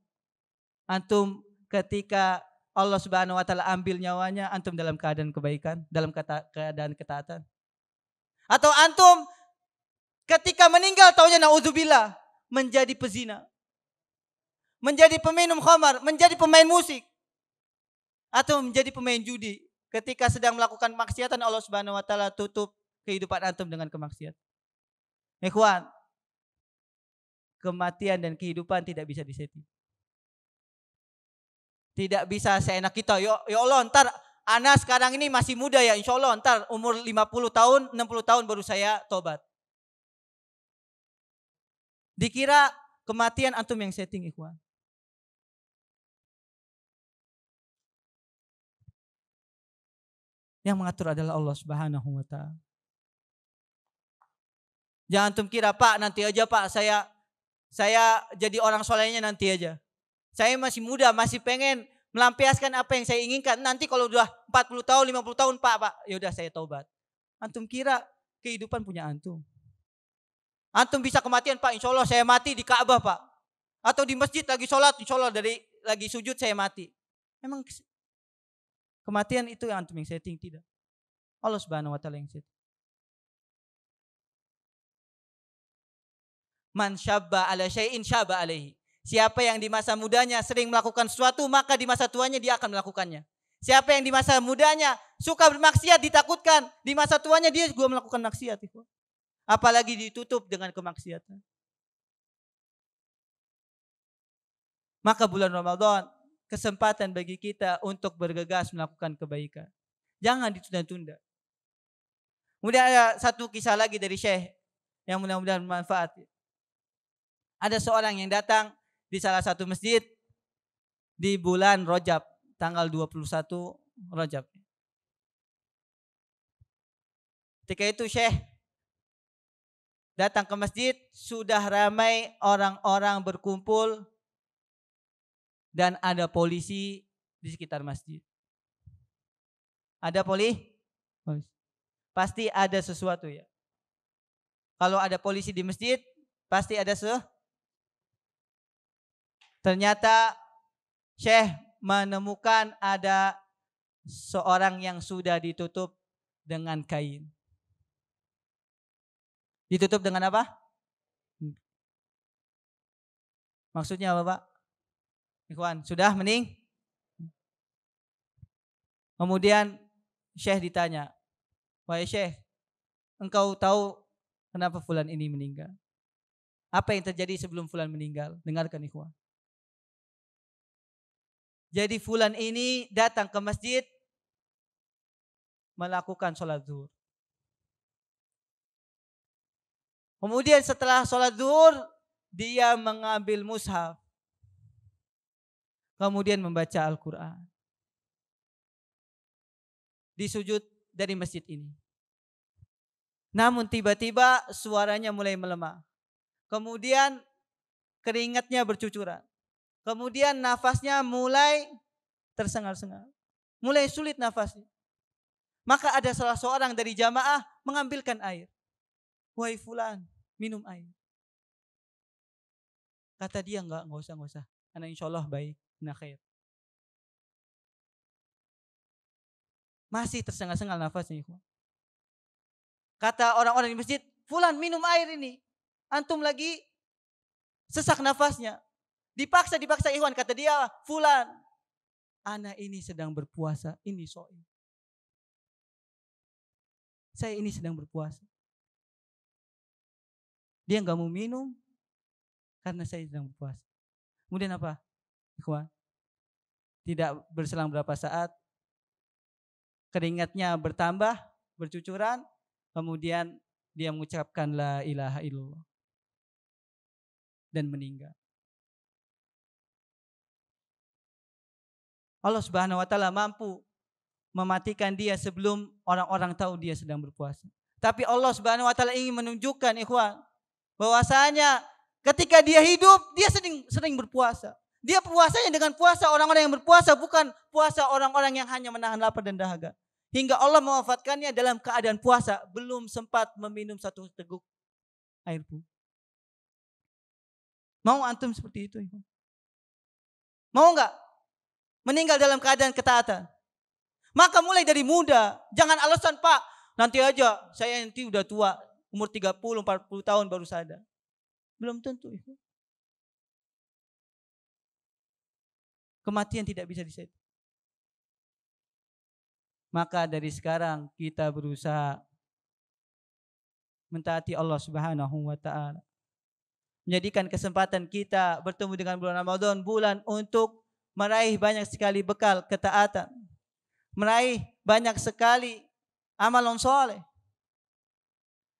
Speaker 3: Antum ketika Allah Subhanahu wa taala ambil nyawanya, antum dalam keadaan kebaikan, dalam keadaan ketaatan? Atau antum ketika meninggal taunya naudzubillah menjadi pezina, menjadi peminum khamar, menjadi pemain musik, atau menjadi pemain judi? Ketika sedang melakukan maksiatan, Allah Subhanahu wa taala tutup kehidupan antum dengan kemaksiatan. Ikhwan, kematian dan kehidupan tidak bisa disetting. Tidak bisa seenak kita, ya Allah ntar ana sekarang ini masih muda ya, insya Allah ntar umur 50 tahun, 60 tahun baru saya tobat. Dikira kematian antum yang setting ikhwan. Yang mengatur adalah Allah Subhanahu wa taala. Jangan antum kira, Pak nanti aja Pak, saya jadi orang solehnya nanti aja. Saya masih muda, masih pengen melampiaskan apa yang saya inginkan. Nanti kalau udah 40 tahun, 50 tahun Pak, yaudah saya taubat. Antum kira kehidupan punya antum. Antum bisa kematian, Pak, insya Allah saya mati di Ka'bah Pak. Atau di masjid lagi sholat, insya Allah lagi sujud saya mati. Memang kematian itu yang antum yang setting? Tidak. Allah Subhanahu wa taala yang setting. Man syabba ala syai'in syabba alaihi. Siapa yang di masa mudanya sering melakukan sesuatu, maka di masa tuanya dia akan melakukannya. Siapa yang di masa mudanya suka bermaksiat, ditakutkan, di masa tuanya dia juga melakukan maksiat. Apalagi ditutup dengan kemaksiatan. Maka bulan Ramadan kesempatan bagi kita untuk bergegas melakukan kebaikan. Jangan ditunda-tunda. Kemudian ada satu kisah lagi dari Syekh yang mudah-mudahan bermanfaat. Ada seorang yang datang di salah satu masjid di bulan Rajab, tanggal 21 Rajab. Ketika itu Syekh datang ke masjid, sudah ramai orang-orang berkumpul dan ada polisi di sekitar masjid. Ada polisi? Pasti ada sesuatu ya. Kalau ada polisi di masjid, pasti ada Ternyata Syekh menemukan ada seorang yang sudah ditutup dengan kain. Ditutup dengan apa? Maksudnya apa, Pak? Ikhwan, sudah meninggal? Kemudian Syekh ditanya, "Wahai Syekh, engkau tahu kenapa fulan ini meninggal? Apa yang terjadi sebelum fulan meninggal?" Dengarkan ikhwan. Jadi fulan ini datang ke masjid melakukan sholat zuhur. Kemudian setelah sholat zuhur, dia mengambil mushaf. Kemudian membaca Al-Quran. Di sujud dari masjid ini. Namun tiba-tiba suaranya mulai melemah. Kemudian keringatnya bercucuran. Kemudian nafasnya mulai tersengal-sengal. Mulai sulit nafasnya. Maka ada salah seorang dari jamaah mengambilkan air. "Wahai fulan, minum air." Kata dia, enggak usah. Karena insya Allah baik, khair. Masih tersengal-sengal nafasnya. Kata orang-orang di masjid, "Fulan, minum air ini. Antum lagi sesak nafasnya." Dipaksa ikhwan. Kata dia, "Fulan, ana ini sedang berpuasa, ini shaim. Saya ini sedang berpuasa." Dia enggak mau minum karena saya sedang berpuasa. Kemudian apa? Ikhwan, tidak berselang berapa saat keringatnya bertambah, bercucuran, kemudian dia mengucapkan la ilaha illallah dan meninggal. Allah Subhanahu wa taala mampu mematikan dia sebelum orang-orang tahu dia sedang berpuasa. Tapi Allah Subhanahu wa taala ingin menunjukkan ikhwan bahwasanya ketika dia hidup dia sering berpuasa. Dia puasanya dengan puasa orang-orang yang berpuasa, bukan puasa orang-orang yang hanya menahan lapar dan dahaga. Hingga Allah mewafatkannya dalam keadaan puasa, belum sempat meminum satu teguk air pun. Mau antum seperti itu? Mau enggak meninggal dalam keadaan ketaatan? Maka mulai dari muda, jangan alasan, "Pak, nanti aja, saya nanti udah tua, umur 30, 40 tahun baru sadar." Belum tentu itu. Kematian tidak bisa diset. Maka dari sekarang kita berusaha mentaati Allah Subhanahu wa taala. Menjadikan kesempatan kita bertemu dengan bulan Ramadan bulan untuk meraih banyak sekali bekal ketaatan. Meraih banyak sekali amalan soleh.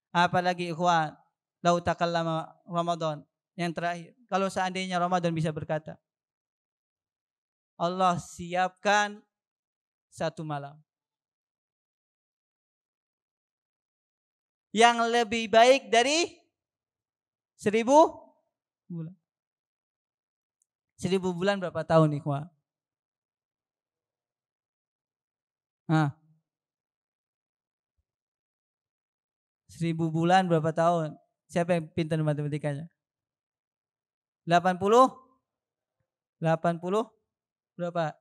Speaker 3: Apalagi ikhwan, lau takallama Ramadan yang terakhir. Kalau seandainya Ramadan bisa berkata, Allah siapkan satu malam yang lebih baik dari 1000 bulan. 1000 bulan berapa tahun ikhwan? 1000 bulan berapa tahun? Siapa yang pintar matematikanya? 80? 80 berapa?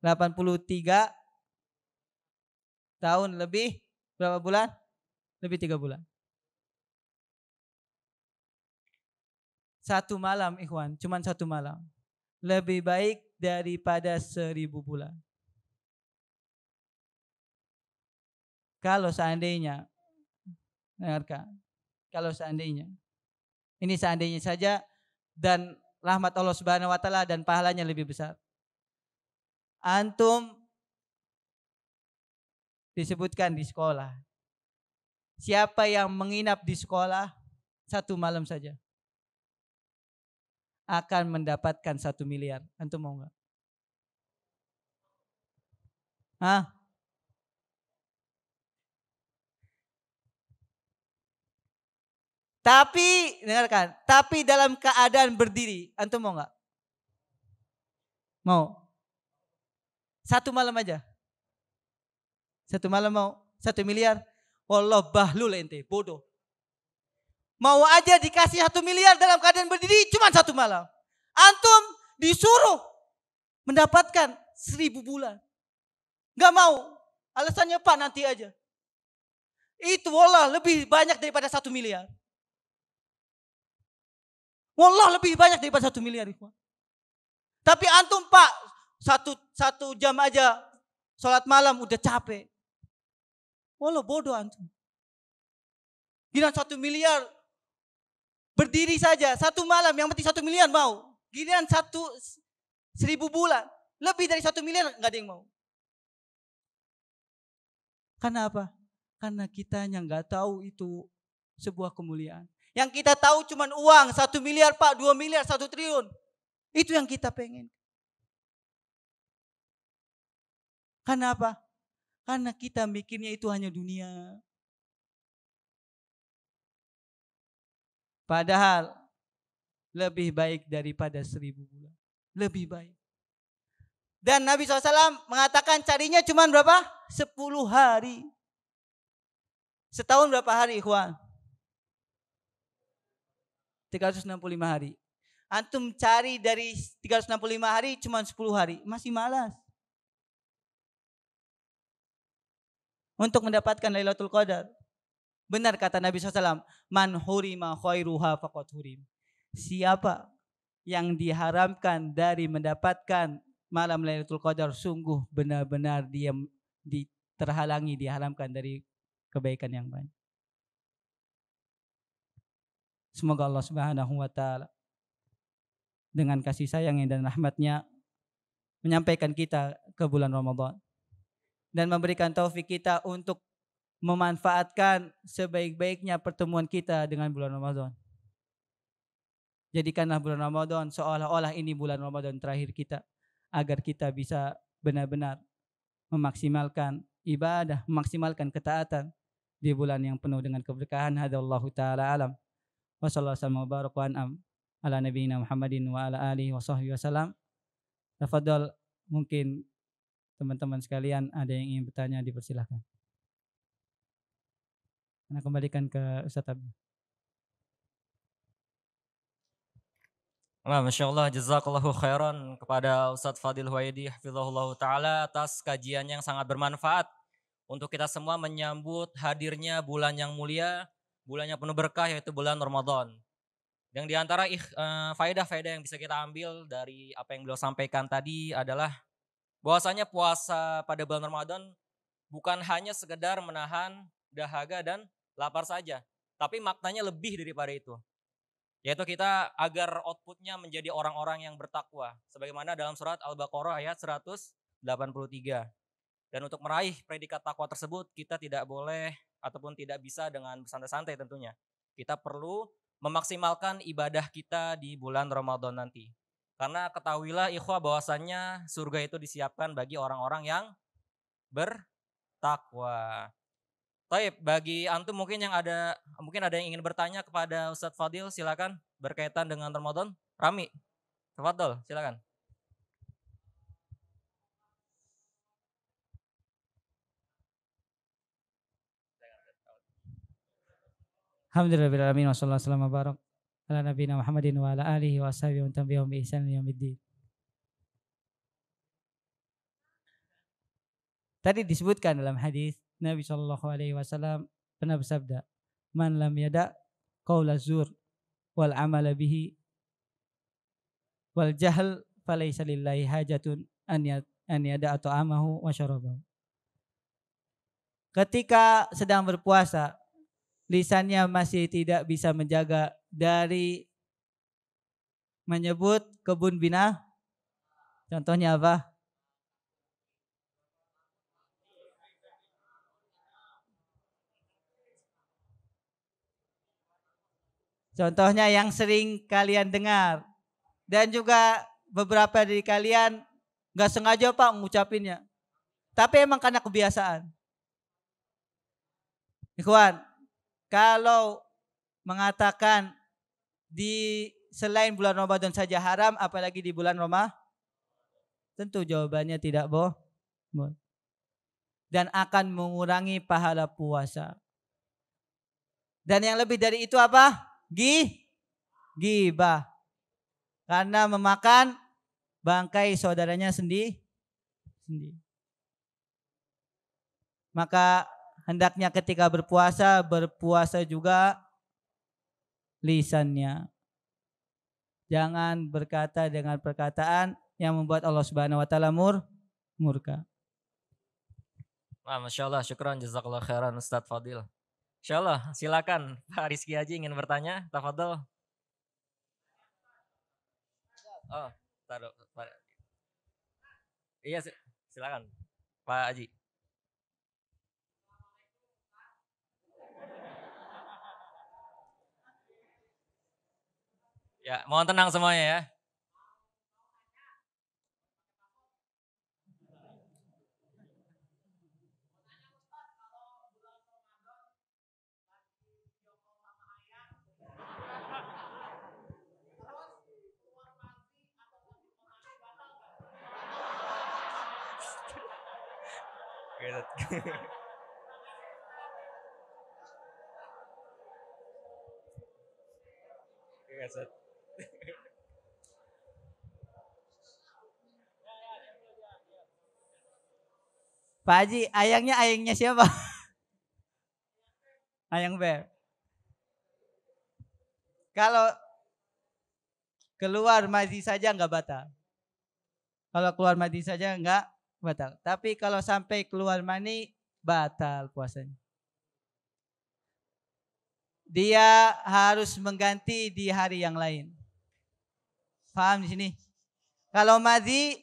Speaker 3: 83 tahun lebih berapa bulan? Lebih 3 bulan. Satu malam ikhwan, cuman satu malam. Lebih baik daripada 1000 bulan. Kalau seandainya, dengarkan, kalau seandainya, ini seandainya saja dan rahmat Allah Subhanahu wa taala dan pahalanya lebih besar. Antum disebutkan di sekolah. Siapa yang menginap di sekolah 1 malam saja akan mendapatkan 1 miliar. Antum mau enggak? Hah? Tapi dengarkan, tapi dalam keadaan berdiri, antum mau enggak? Mau? 1 malam aja. 1 malam mau? 1 miliar? Wallah bahlul ente, bodoh. Mau aja dikasih 1 miliar dalam keadaan berdiri cuma 1 malam. Antum disuruh mendapatkan 1000 bulan. Gak mau. Alasannya Pak nanti aja. Itu wallah lebih banyak daripada 1 miliar. Wallah lebih banyak daripada 1 miliar. Tapi antum Pak, satu jam aja sholat malam udah capek. Wallah bodoh antum. Giliran 1 miliar berdiri saja 1 malam, yang penting 1 miliar mau. Giliran 1000 bulan, lebih dari 1 miliar nggak ada yang mau. Karena apa? Karena kitanya nggak tahu itu sebuah kemuliaan. Yang kita tahu cuma uang 1 miliar Pak, 2 miliar, 1 triliun. Itu yang kita pengen. Karena apa? Karena kita mikirnya itu hanya dunia. Padahal lebih baik daripada 1000 bulan. Lebih baik. Dan Nabi SAW mengatakan carinya cuma berapa? 10 hari. Setahun berapa hari ikhwan? 365 hari. Antum cari dari 365 hari cuma 10 hari. Masih malas. Untuk mendapatkan Lailatul Qadar. Benar kata Nabi SAW. Man hurima khairuha faqad hurim. Siapa yang diharamkan dari mendapatkan malam Lailatul Qadar, sungguh benar-benar dia terhalangi, diharamkan dari kebaikan yang banyak. Semoga Allah Subhanahu wa taala dengan kasih sayangnya dan rahmatnya menyampaikan kita ke bulan Ramadan dan memberikan taufik kita untuk memanfaatkan sebaik-baiknya pertemuan kita dengan bulan Ramadan. Jadikanlah bulan Ramadan seolah-olah ini bulan Ramadan terakhir kita, agar kita bisa benar-benar memaksimalkan ibadah, memaksimalkan ketaatan di bulan yang penuh dengan keberkahan. Hadallahu taala alam. Wa sallallahu alaihi wa baraka wa an'am ala nabiyina Muhammadin wa ala alihi wa sahbihi wasallam. Tafadhol, mungkin teman-teman sekalian ada yang ingin bertanya, dipersilahkan. Saya kembalikan ke Ustaz Abdul.
Speaker 1: Masya Allah, jazakallahu khairan kepada Ustadz Fadil Huwaidi hafizahullah ta'ala atas kajian yang sangat bermanfaat untuk kita semua menyambut hadirnya bulan yang mulia, bulan yang penuh berkah, yaitu bulan Ramadan. Yang diantara faedah-faedah yang bisa kita ambil dari apa yang beliau sampaikan tadi adalah bahwasanya puasa pada bulan Ramadan bukan hanya sekedar menahan dahaga dan lapar saja, tapi maknanya lebih daripada itu. Yaitu kita agar outputnya menjadi orang-orang yang bertakwa. Sebagaimana dalam surat Al-Baqarah ayat 183. Dan untuk meraih predikat takwa tersebut, kita tidak boleh ataupun tidak bisa dengan bersantai-santai tentunya. Kita perlu memaksimalkan ibadah kita di bulan Ramadan nanti. Karena ketahuilah ikhwah bahwasannya surga itu disiapkan bagi orang-orang yang bertakwa. Baik, bagi antum mungkin ada yang ingin bertanya kepada Ustadz Fadil, silakan, berkaitan dengan Ramadan. Rami, tafadhol, silakan.
Speaker 2: Alhamdulillahirabbil alamin wassallallahu wasallam barak ala nabiyina Muhammadin wa ala alihi wa sahbihi wa tabi'ahum bi ihsan ila yaumiddin. Tadi disebutkan dalam hadis Nabi SAW pernah bersabda, man lam yada qaula zur wal amala bihi wal jahl falaysa lillahi hajatun an yada ta'amahu wa syarabahu. Ketika sedang berpuasa, lisannya masih tidak bisa menjaga dari
Speaker 3: menyebut kebun binatang. Contohnya apa? Contohnya yang sering kalian dengar. Dan juga beberapa dari kalian gak sengaja Pak ngucapinnya. Tapi emang karena kebiasaan. Ikhwan, kalau mengatakan di selain bulan Ramadan saja haram, apalagi di bulan Ramadan, tentu jawabannya tidak boleh. Dan akan mengurangi pahala puasa. Dan yang lebih dari itu apa? Ghibah. Karena memakan bangkai saudaranya sendiri. Maka hendaknya ketika berpuasa juga lisannya. Jangan berkata dengan perkataan yang membuat Allah Subhanahu wa taala murka.
Speaker 1: Masya Allah, syukran, jazakallah khairan Ustadz Fadil. Insya Allah, silakan Pak Rizky Haji ingin bertanya, tafadhol. Oh, taruh. Iya, silakan Pak Haji. Ya, mohon tenang semuanya ya.
Speaker 3: Pak Haji, ayangnya siapa? Ayang Beb. Kalau keluar mandi saja enggak batal. Kalau keluar mandi saja enggak batal. Tapi kalau sampai keluar mani batal puasanya. Dia harus mengganti di hari yang lain. Paham di sini? Kalau madi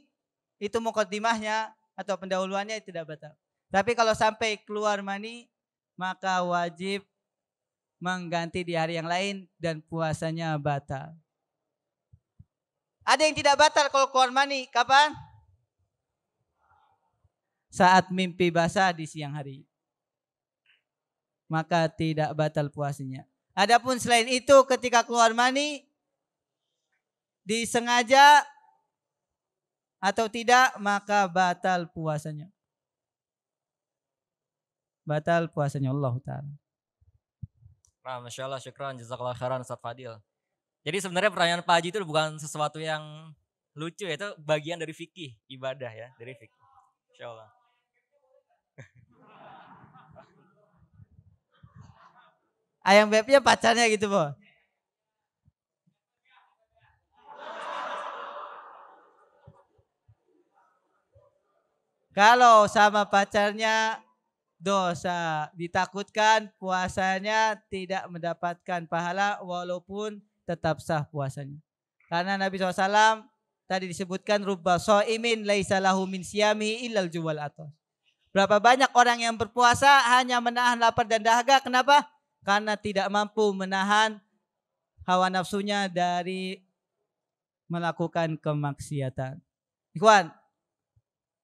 Speaker 3: itu muqaddimahnya atau pendahuluannya tidak batal. Tapi kalau sampai keluar mani maka wajib mengganti di hari yang lain dan puasanya batal. Ada yang tidak batal kalau keluar mani kapan? Saat mimpi basah di siang hari. Maka tidak batal puasanya. Adapun selain itu ketika keluar mani disengaja atau tidak maka batal puasanya. Batal puasanya Allah Ta'ala.
Speaker 1: Masya Allah, syukran, jazakallah khairan Ustadz Fadil. Jadi sebenarnya pertanyaan Pak Haji itu bukan sesuatu yang lucu ya, itu bagian dari fikih, ibadah ya, dari fikih. Insya Allah.
Speaker 3: Ayang Bebnya pacarnya gitu, Bu. Kalau sama pacarnya dosa, ditakutkan puasanya tidak mendapatkan pahala walaupun tetap sah puasanya. Karena Nabi SAW tadi disebutkan rubba shaimin laisa lahu min siyami illal juwal atas. Berapa banyak orang yang berpuasa hanya menahan lapar dan dahaga. Kenapa? Karena tidak mampu menahan hawa nafsunya dari melakukan kemaksiatan. Ikhwan,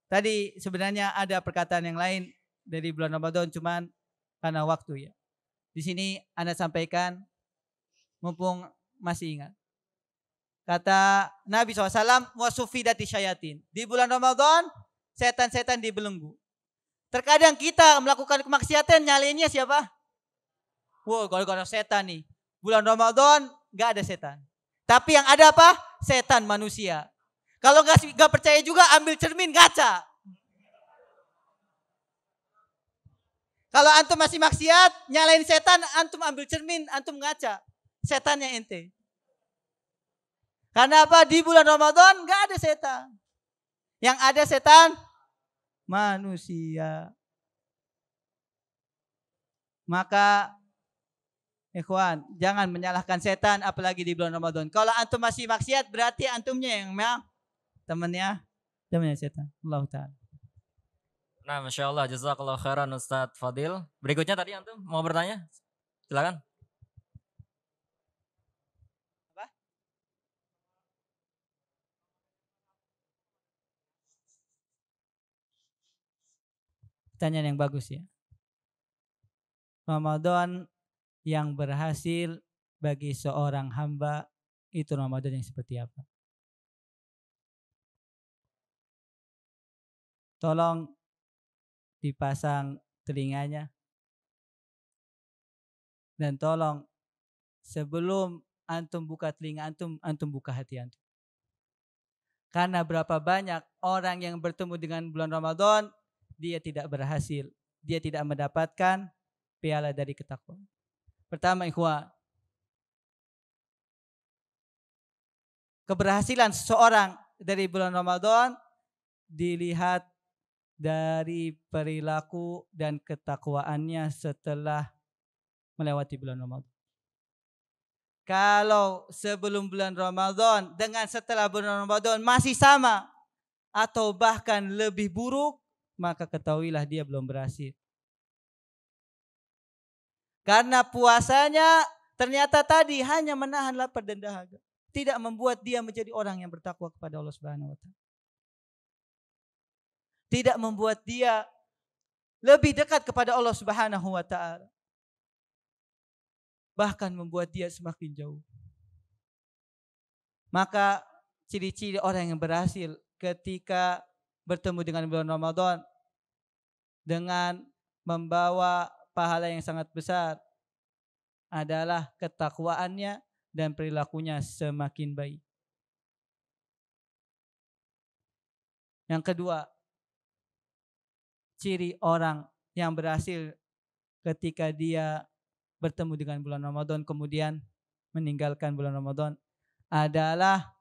Speaker 3: tadi sebenarnya ada perkataan yang lain dari bulan Ramadan, cuman karena waktu ya. Di sini Anda sampaikan, mumpung masih ingat. Kata Nabi SAW, wasufidati syayatin. Di bulan Ramadan, setan-setan dibelenggu. Terkadang kita melakukan kemaksiatan, nyalainnya siapa? Wow, kalau setan nih. Bulan Ramadan gak ada setan. Tapi yang ada apa? Setan manusia. Kalau gak percaya juga ambil cermin ngaca. Kalau antum masih maksiat, nyalain setan, antum ambil cermin, antum ngaca. Setannya ente. Karena apa? Di bulan Ramadan gak ada setan. Yang ada setan manusia. Maka Ikhwan, jangan menyalahkan setan apalagi di bulan Ramadan. Kalau antum masih maksiat berarti antumnya yang temannya setan. Allah taala.
Speaker 1: Nah, Masya Allah, jazakallah khairan Ustadz Fadil. Berikutnya tadi antum mau bertanya? Silakan.
Speaker 3: Apa? Pertanyaan yang bagus ya. Ramadan yang berhasil bagi seorang hamba itu Ramadan yang seperti apa? Tolong dipasang telinganya dan tolong sebelum antum buka telinga antum buka hati antum. Karena berapa banyak orang yang bertemu dengan bulan Ramadan dia tidak berhasil, dia tidak mendapatkan piala dari ketakwaan. Pertama ikhwan, keberhasilan seseorang dari bulan Ramadan dilihat dari perilaku dan ketakwaannya setelah melewati bulan Ramadan. Kalau sebelum bulan Ramadan dengan setelah bulan Ramadan masih sama atau bahkan lebih buruk, maka ketahuilah dia belum berhasil. Karena puasanya ternyata tadi hanya menahan lapar dan dahaga, tidak membuat dia menjadi orang yang bertakwa kepada Allah Subhanahu wa taala. Tidak membuat dia lebih dekat kepada Allah Subhanahu wa taala. Bahkan membuat dia semakin jauh. Maka ciri-ciri orang yang berhasil ketika bertemu dengan bulan Ramadan dengan membawa pahala yang sangat besar adalah ketakwaannya dan perilakunya semakin baik. Yang kedua, ciri orang yang berhasil ketika dia bertemu dengan bulan Ramadan kemudian meninggalkan bulan Ramadan adalah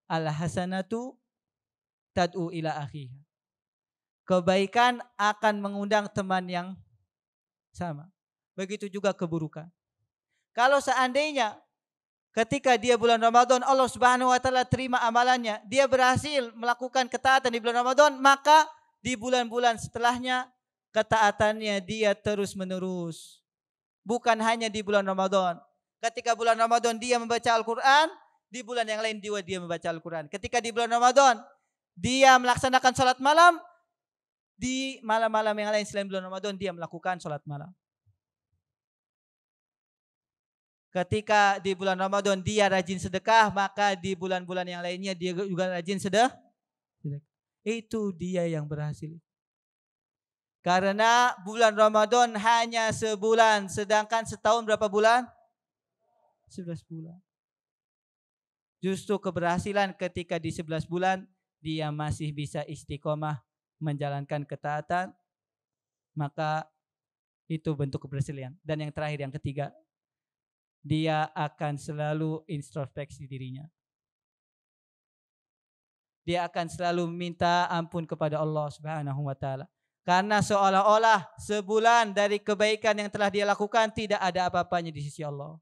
Speaker 3: al-hasanatu tad'u ila akhiha. Kebaikan akan mengundang teman yang sama. Begitu juga keburukan. Kalau seandainya ketika dia bulan Ramadan Allah Subhanahu wa taala terima amalannya, dia berhasil melakukan ketaatan di bulan Ramadan, maka di bulan-bulan setelahnya ketaatannya dia terus menerus. Bukan hanya di bulan Ramadan. Ketika bulan Ramadan dia membaca Al-Quran, di bulan yang lain dia membaca Al-Quran. Ketika di bulan Ramadan dia melaksanakan salat malam, di malam-malam yang lain selain bulan Ramadan dia melakukan salat malam. Ketika di bulan Ramadan dia rajin sedekah, maka di bulan-bulan yang lainnya dia juga rajin sedekah. Itu dia yang berhasil. Karena bulan Ramadan hanya sebulan, sedangkan setahun berapa bulan? 11 bulan. Justru keberhasilan ketika di 11 bulan dia masih bisa istiqomah menjalankan ketaatan, maka itu bentuk keberhasilan. Dan yang terakhir, yang ketiga, dia akan selalu introspeksi dirinya. Dia akan selalu minta ampun kepada Allah Subhanahu wa taala. Karena seolah-olah sebulan dari kebaikan yang telah dia lakukan tidak ada apa-apanya di sisi Allah.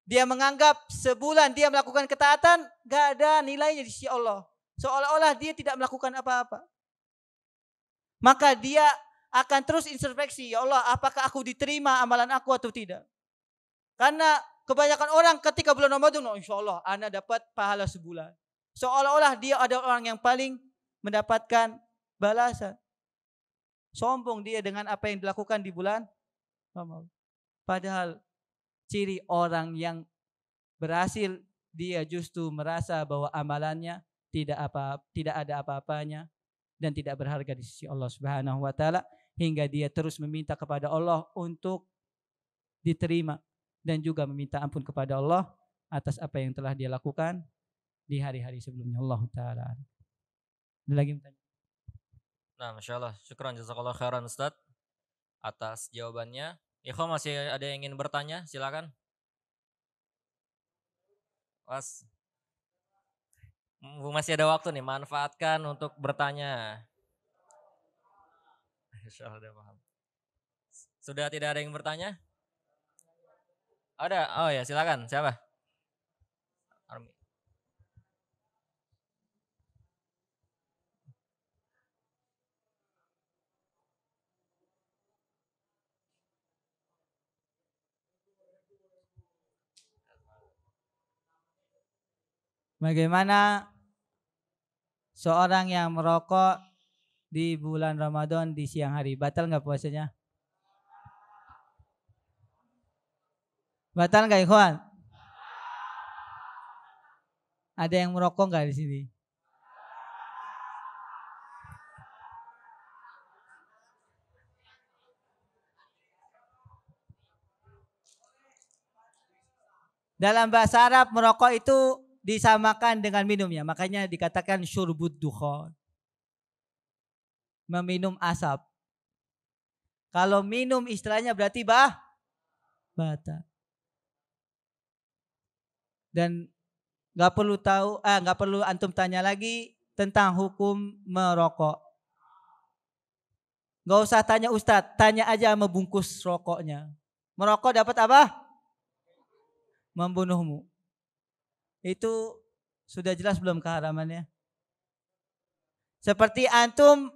Speaker 3: Dia menganggap sebulan dia melakukan ketaatan gak ada nilainya di sisi Allah. Seolah-olah dia tidak melakukan apa-apa. Maka dia akan terus introspeksi, ya Allah, apakah aku diterima amalan aku atau tidak? Karena kebanyakan orang ketika bulan Ramadan, oh insya Allah, ana dapat pahala sebulan. Seolah-olah dia ada orang yang paling mendapatkan balasan. Sombong dia dengan apa yang dilakukan di bulan Ramadan. Padahal ciri orang yang berhasil, dia justru merasa bahwa amalannya tidak ada apa-apanya dan tidak berharga di sisi Allah Subhanahu wa taala, hingga dia terus meminta kepada Allah untuk diterima dan juga meminta ampun kepada Allah atas apa yang telah dia lakukan di hari-hari sebelumnya. Allah taala. Ada lagi bertanya?
Speaker 1: Nah, Masya Allah, syukran jazakallah khairan Ustadz atas jawabannya. Ikhwan masih ada yang ingin bertanya? Silakan. Mas, masih ada waktu nih, manfaatkan untuk bertanya. Insya Allah udah paham. Sudah tidak ada yang bertanya? Ada? Oh ya, silakan. Siapa? Armi.
Speaker 2: Bagaimana seorang yang merokok di bulan Ramadan di siang hari? Batal nggak puasanya? Batal nggak ikhwan? Ada yang merokok nggak di sini? Dalam bahasa Arab merokok itu disamakan dengan minumnya. Makanya dikatakan syurbud dukhan. Meminum asap. Kalau minum istilahnya berarti batal. Dan nggak perlu antum tanya lagi tentang hukum merokok. Nggak usah tanya ustadz, tanya aja sama bungkus rokoknya. Merokok dapat apa? Membunuhmu. Itu sudah jelas belum keharamannya? Seperti antum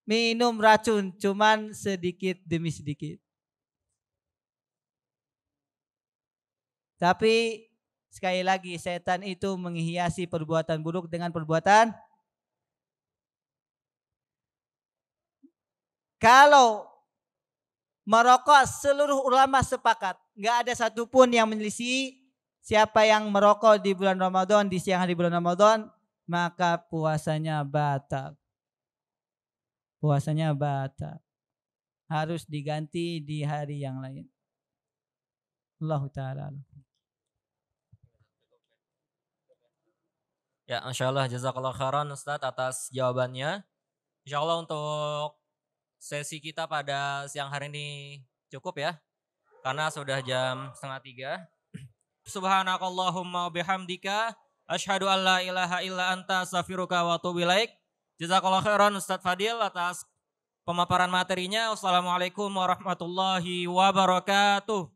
Speaker 2: minum racun cuman sedikit demi sedikit. Tapi sekali lagi setan itu menghiasi perbuatan buruk dengan perbuatan. Kalau merokok seluruh ulama sepakat, nggak ada satupun yang menyelisih siapa yang merokok di bulan Ramadan, di siang hari bulan Ramadan, maka puasanya batal. Puasanya batal. Harus diganti di hari yang lain. Allah Ta'ala.
Speaker 1: Ya, Masya Allah, jazakallah khairan Ustadz atas jawabannya. Insya Allah untuk sesi kita pada siang hari ini cukup ya. Karena sudah jam 2:30. Subhanakallahumma bihamdika asyhadu an la ilaha illa anta astaghfiruka wa atubu ilaik. Jazakallah khairan Ustadz Fadil atas pemaparan materinya. Wassalamualaikum warahmatullahi wabarakatuh.